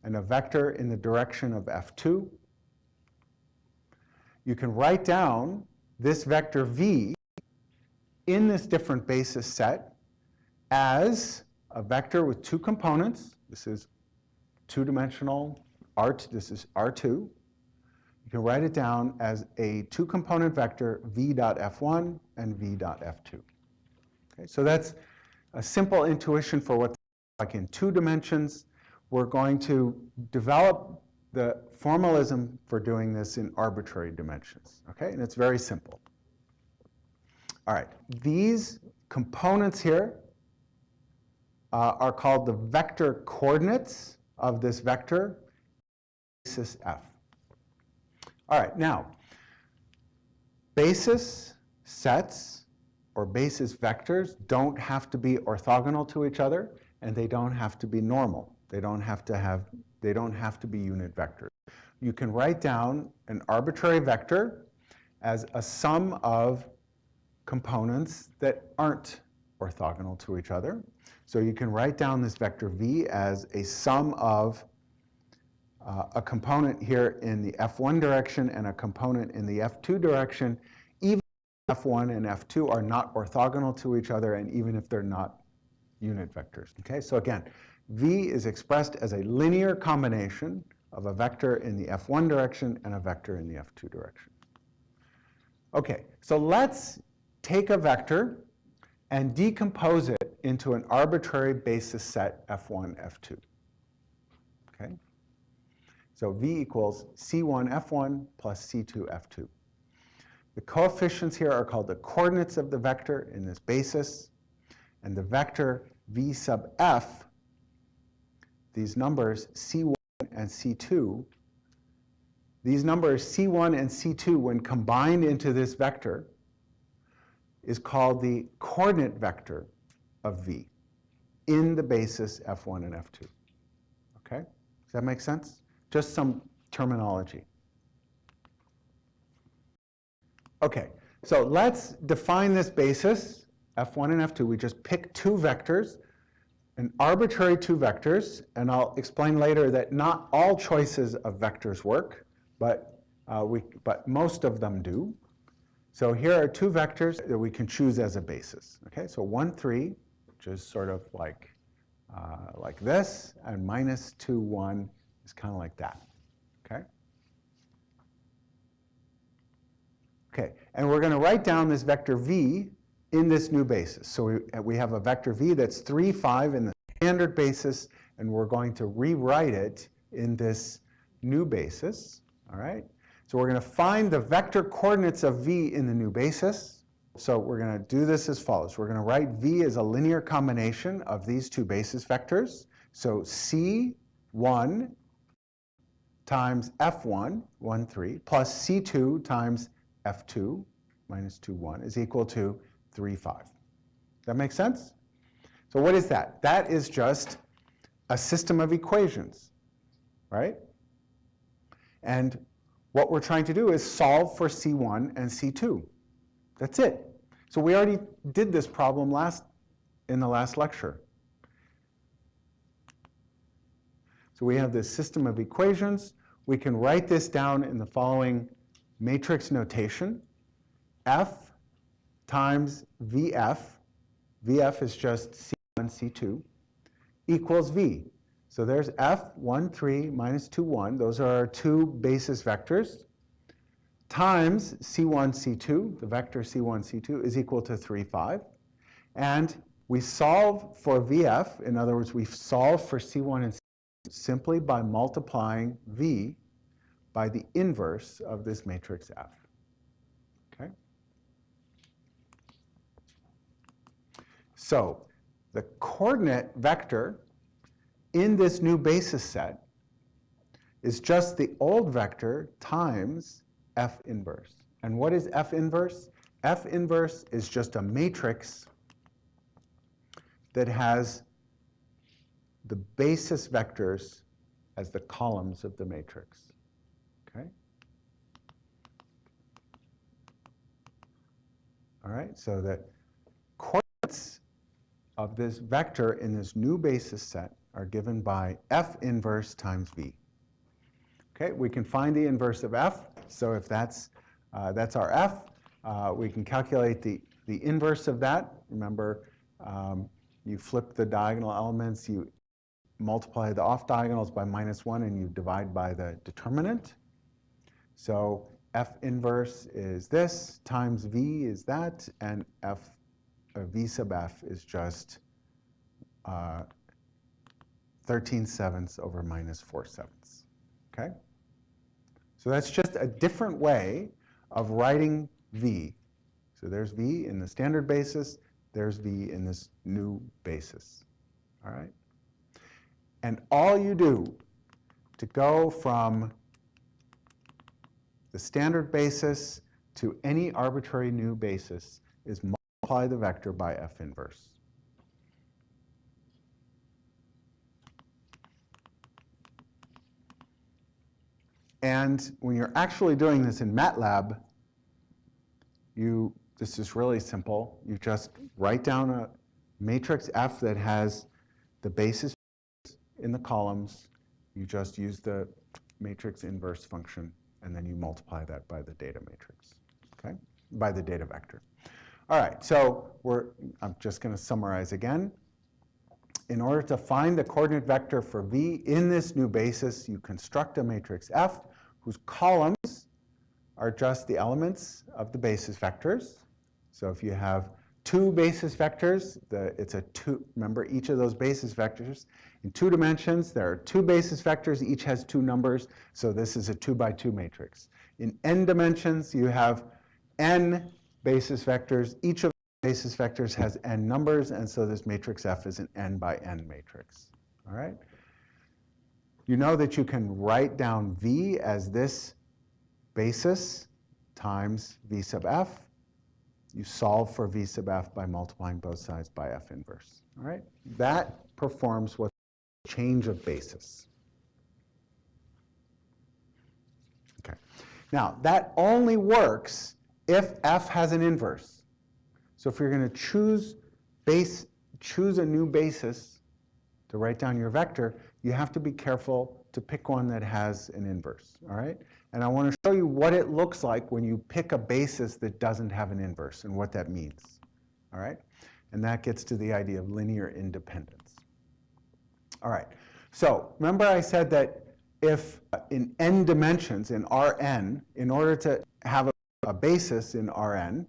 and a vector in the direction of f2. You can write down this vector v in this different basis set as a vector with 2 components. This is 2-dimensional R2, this is R2. You can write it down as a 2-component vector v dot f1 and v dot f2. Okay, so that's a simple intuition for what's like in 2 dimensions. We're going to develop the formalism for doing this in arbitrary dimensions. Okay, and it's very simple. All right, these components here are called the vector coordinates of this vector, basis f. All right, now, basis sets or basis vectors don't have to be orthogonal to each other, and they don't have to be normal. They don't have to be unit vectors. You can write down an arbitrary vector as a sum of components that aren't orthogonal to each other. So you can write down this vector v as a sum of a component here in the f1 direction and a component in the f2 direction, even if f1 and f2 are not orthogonal to each other, and even if they're not unit vectors. Okay, so again, v is expressed as a linear combination of a vector in the f1 direction and a vector in the f2 direction. Okay, so let's take a vector and decompose it into an arbitrary basis set f1, f2. Okay? So v equals c1 f1 plus c2 f2. The coefficients here are called the coordinates of the vector in this basis, and the vector v sub f, these numbers c1 and c2, these numbers c1 and c2, when combined into this vector, is called the coordinate vector of v in the basis f1 and f2. Okay? Does that make sense? Just some terminology. Okay, so let's define this basis, f1 and f2. We just pick 2 vectors, an arbitrary 2 vectors, and I'll explain later that not all choices of vectors work, but most of them do. So here are two vectors that we can choose as a basis. Okay, so 1, 3, which is sort of like this, and minus 2, 1 is kind of like that. Okay. Okay, and we're going to write down this vector v in this new basis. So we have a vector v that's 3, 5 in the standard basis, and we're going to rewrite it in this new basis. All right. So we're going to find the vector coordinates of v in the new basis. So we're going to do this as follows. We're going to write v as a linear combination of these two basis vectors. So c1 times f1, 1, 3, plus c2 times f2, minus 2, 1, is equal to 3, 5. Does that make sense? So what is that? That is just a system of equations, right? And what we're trying to do is solve for C1 and C2. That's it. So we already did this problem in the last lecture. So we have this system of equations. We can write this down in the following matrix notation. F times VF, VF is just C1, C2, equals V. So there's F, 1, 3, minus 2, 1. Those are our two basis vectors, times C1, C2. The vector C1, C2 is equal to 3, 5. And we solve for VF. In other words, we solve for C1 and C2 simply by multiplying V by the inverse of this matrix F. Okay? So the coordinate vector in this new basis set is just the old vector times F inverse. And what is F inverse? F inverse is just a matrix that has the basis vectors as the columns of the matrix. Okay? All right, so the coordinates of this vector in this new basis set are given by F inverse times V. Okay, we can find the inverse of F. So if that's our F, we can calculate the inverse of that. Remember, you flip the diagonal elements, you multiply the off diagonals by minus 1, and you divide by the determinant. So F inverse is this, times V is that, and V sub F is just 13/7 over minus 4/7. Okay? So that's just a different way of writing V. So there's V in the standard basis, there's V in this new basis. All right? And all you do to go from the standard basis to any arbitrary new basis is multiply the vector by F inverse. And when you're actually doing this in MATLAB, this is really simple. You just write down a matrix F that has the basis in the columns. You just use the matrix inverse function, and then you multiply that by the data matrix, okay? By the data vector. All right, so I'm just going to summarize again. In order to find the coordinate vector for V in this new basis, you construct a matrix F whose columns are just the elements of the basis vectors. So if you have two basis vectors, remember each of those basis vectors, in 2 dimensions, there are 2 basis vectors, each has 2 numbers, so this is a 2 by 2 matrix. In n dimensions, you have n basis vectors, each of the basis vectors has n numbers, and so this matrix F is an n by n matrix. All right? You know that you can write down V as this basis times V sub F. You solve for V sub F by multiplying both sides by F inverse. All right? That performs what's called change of basis. Okay. Now, that only works if F has an inverse. So if you're going to choose a new basis to write down your vector, you have to be careful to pick one that has an inverse, all right? And I want to show you what it looks like when you pick a basis that doesn't have an inverse and what that means, all right? And that gets to the idea of linear independence. All right, so remember I said that if in n dimensions, in Rn, in order to have a basis in Rn,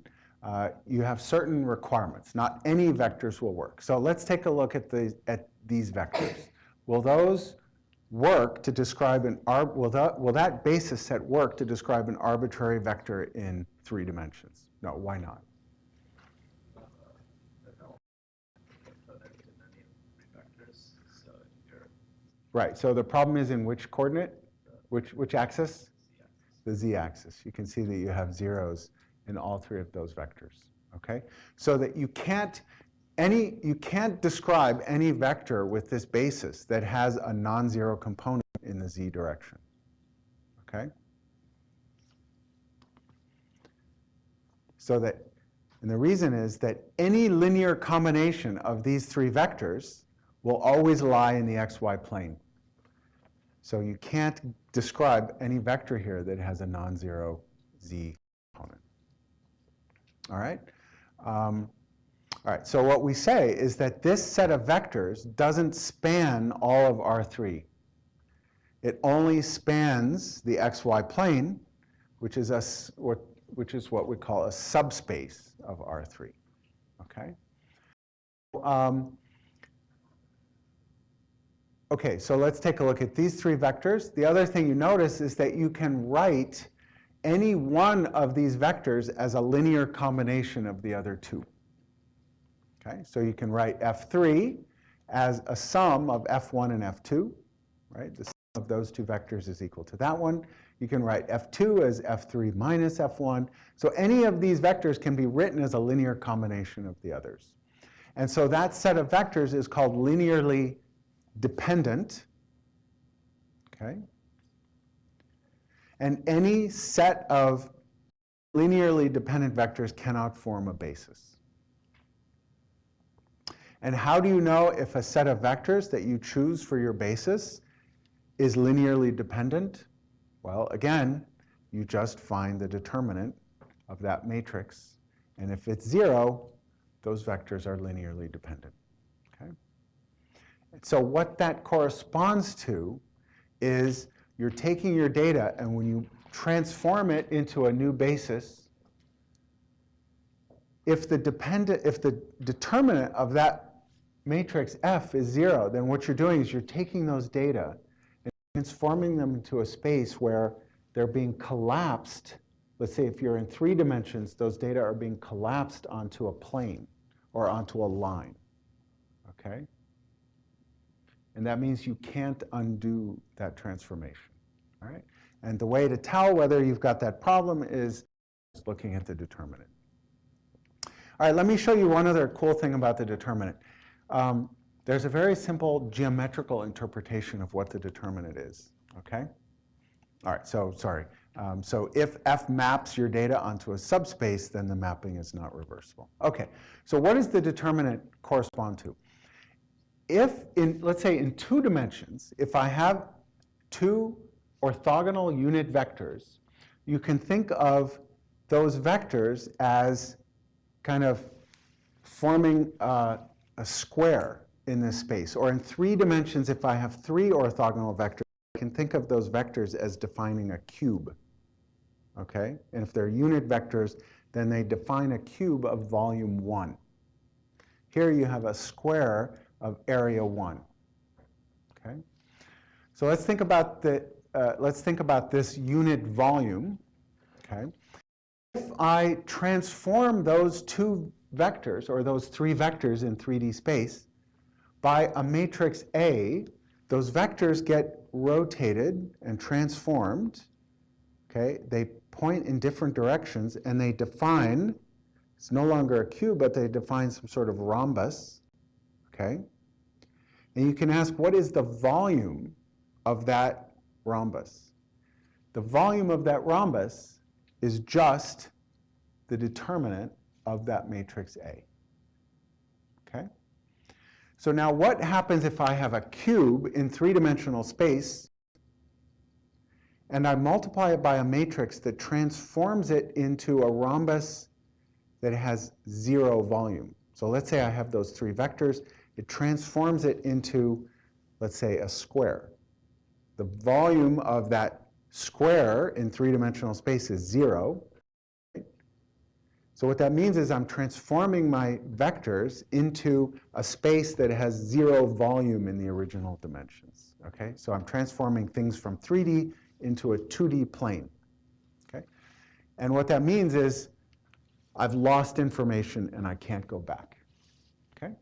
you have certain requirements. Not any vectors will work. So let's take a look at these vectors. Will those work to describe will that basis set work to describe an arbitrary vector in 3 dimensions? No, why not? Right, so the problem is in which coordinate? Which axis? The z-axis. You can see that you have zeros in all 3 of those vectors, okay? So that you can't describe any vector with this basis that has a non-zero component in the z direction, okay? So that, and the reason is that any linear combination of these 3 vectors will always lie in the xy plane. So you can't describe any vector here that has a non-zero z component. All right? All right, so what we say is that this set of vectors doesn't span all of R3. It only spans the xy plane, which is what we call a subspace of R3. Okay? Okay, so let's take a look at these 3 vectors. The other thing you notice is that you can write any one of these vectors as a linear combination of the other 2. Okay, so you can write F3 as a sum of F1 and F2, right? The sum of those 2 vectors is equal to that one. You can write F2 as F3 minus F1. So any of these vectors can be written as a linear combination of the others. And so that set of vectors is called linearly dependent, okay? And any set of linearly dependent vectors cannot form a basis. And how do you know if a set of vectors that you choose for your basis is linearly dependent? Well, again, you just find the determinant of that matrix. And if it's 0, those vectors are linearly dependent. Okay? So what that corresponds to is you're taking your data, and when you transform it into a new basis, if the determinant of that matrix F is 0, then what you're doing is you're taking those data and transforming them into a space where they're being collapsed. Let's say if you're in 3 dimensions, those data are being collapsed onto a plane or onto a line, okay? And that means you can't undo that transformation, all right? And the way to tell whether you've got that problem is looking at the determinant. All right, let me show you one other cool thing about the determinant. There's a very simple geometrical interpretation of what the determinant is, okay? All right, so sorry. So if F maps your data onto a subspace, then the mapping is not reversible. Okay, so what does the determinant correspond to? If, let's say in 2 dimensions, if I have 2 orthogonal unit vectors, you can think of those vectors as kind of forming a square in this space. Or in 3 dimensions, if I have 3 orthogonal vectors, I can think of those vectors as defining a cube. Okay? And if they're unit vectors, then they define a cube of volume 1. Here you have a square of area 1. Okay? So let's think about this unit volume. Okay? If I transform those 2 vectors, or those 3 vectors in 3D space, by a matrix A, those vectors get rotated and transformed. Okay? They point in different directions, and they define, it's no longer a cube, but they define some sort of rhombus. Okay? And you can ask, what is the volume of that rhombus? The volume of that rhombus is just the determinant of that matrix A. Okay? So now what happens if I have a cube in three-dimensional space and I multiply it by a matrix that transforms it into a rhombus that has 0 volume? So let's say I have those 3 vectors. It transforms it into, let's say, a square. The volume of that square in three-dimensional space is 0. So what that means is I'm transforming my vectors into a space that has 0 volume in the original dimensions. Okay? So I'm transforming things from 3D into a 2D plane. Okay? And what that means is I've lost information and I can't go back. Okay?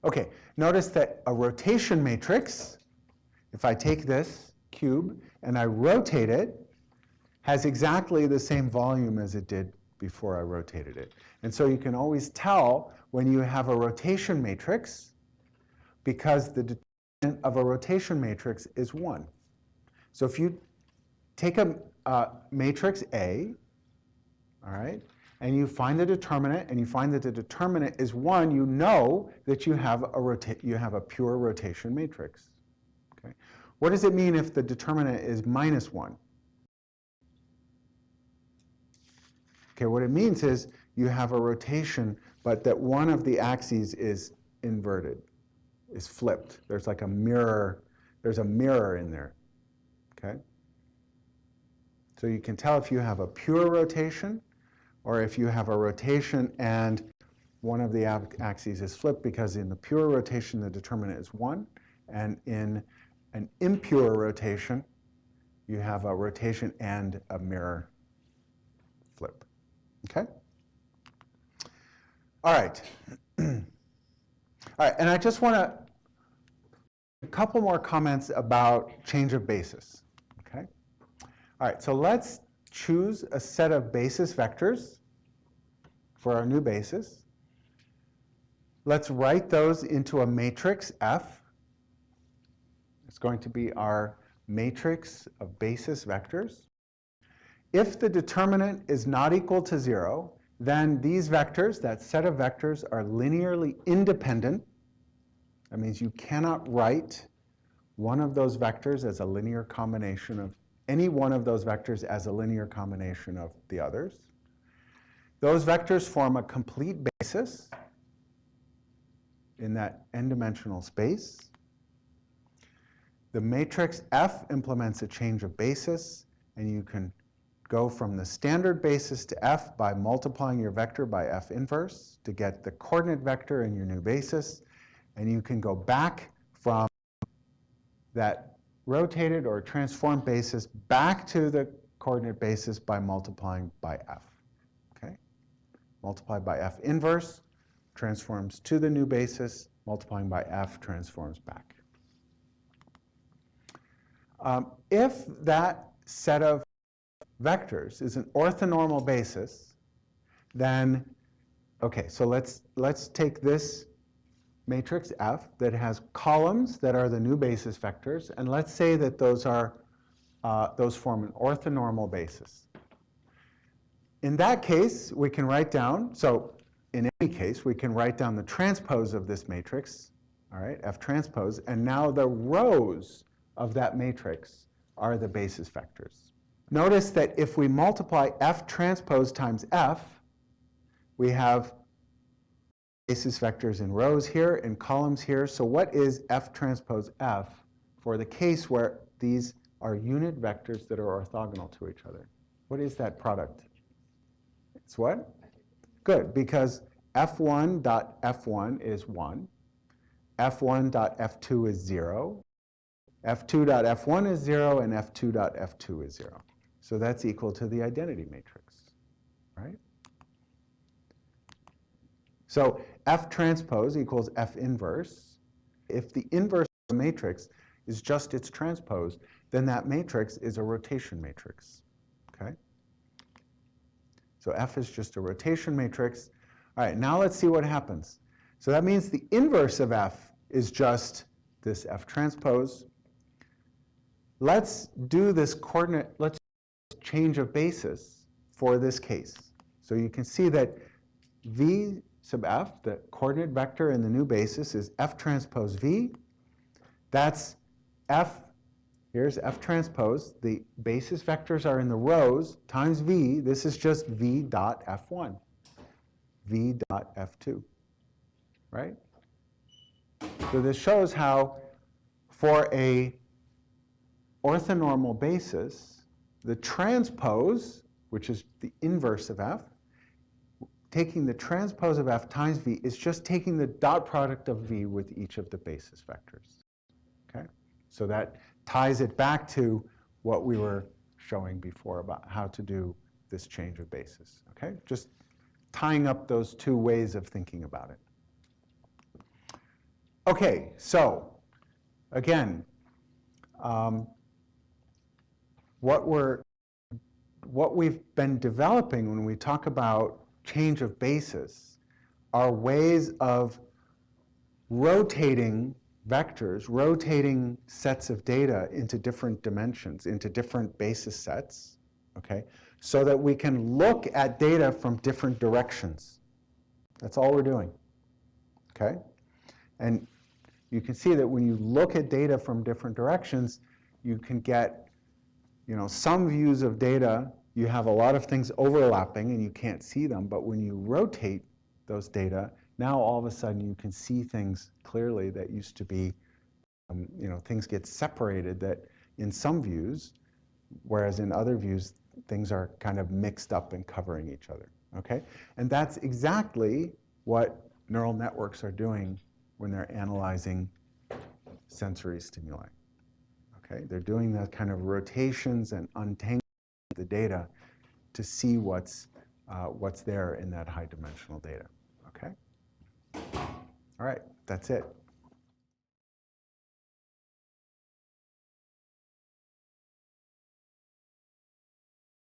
Okay, notice that a rotation matrix, if I take this cube and I rotate it, has exactly the same volume as it did before I rotated it. And so you can always tell when you have a rotation matrix because the determinant of a rotation matrix is 1. So if you take a matrix A, all right, and you find the determinant and you find that the determinant is 1, you know that you have a pure rotation matrix. Okay? What does it mean if the determinant is -1? Okay, what it means is you have a rotation, but that one of the axes is inverted, is flipped. There's like a mirror, there's a mirror in there, okay? So you can tell if you have a pure rotation or if you have a rotation and one of the axes is flipped, because in the pure rotation the determinant is 1, and in an impure rotation you have a rotation and a mirror flip. Okay? All right. All right, and I just want to a couple more comments about change of basis. Okay? All right, so let's choose a set of basis vectors for our new basis. Let's write those into a matrix F. It's going to be our matrix of basis vectors. If the determinant is not equal to 0, then these vectors, that set of vectors, are linearly independent. That means you cannot write one of those vectors as a linear combination of any one of those vectors as a linear combination of the others. Those vectors form a complete basis in that n-dimensional space. The matrix F implements a change of basis, and you can go from the standard basis to F by multiplying your vector by F inverse to get the coordinate vector in your new basis. And you can go back from that rotated or transformed basis back to the coordinate basis by multiplying by F. Okay? Multiplied by F inverse transforms to the new basis, multiplying by F transforms back. If that set of vectors is an orthonormal basis, then, okay, so let's take this matrix F that has columns that are the new basis vectors, and let's say that those form an orthonormal basis. In that case, we can write down, so in any case, we can write down the transpose of this matrix, all right, F transpose, and now the rows of that matrix are the basis vectors. Notice that if we multiply F transpose times F, we have basis vectors in rows here and columns here. So what is F transpose F for the case where these are unit vectors that are orthogonal to each other? What is that product? It's what? Good, because F1.F1 is 1, F1.F2 is 0, F2.F1 is 0, and F2.F2 is 0. So that's equal to the identity matrix, right? So F transpose equals F inverse. If the inverse of the matrix is just its transpose, then that matrix is a rotation matrix, okay? So F is just a rotation matrix. All right, now let's see what happens. So that means the inverse of F is just this F transpose. Let's do this coordinate, let's change of basis for this case. So you can see that V sub f, the coordinate vector in the new basis, is f transpose v. That's f, here's f transpose. The basis vectors are in the rows times v. This is just v dot f1, v dot f2, right? So this shows how for a orthonormal basis, the transpose, which is the inverse of f, taking the transpose of f times v is just taking the dot product of v with each of the basis vectors. Okay? So that ties it back to what we were showing before about how to do this change of basis. Okay? Just tying up those two ways of thinking about it. Okay, so again, what we've been developing when we talk about change of basis are ways of rotating vectors, rotating sets of data into different dimensions, into different basis sets, okay, so that we can look at data from different directions. That's all we're doing, okay? And you can see that when you look at data from different directions, you can get, you know, some views of data, you have a lot of things overlapping and you can't see them, but when you rotate those data, now all of a sudden you can see things clearly that used to be, you know, things get separated that in some views, whereas in other views, things are kind of mixed up and covering each other, okay? And that's exactly what neural networks are doing when they're analyzing sensory stimuli. Okay, they're doing that kind of rotations and untangling the data to see what's there in that high dimensional data. Okay? All right, that's it.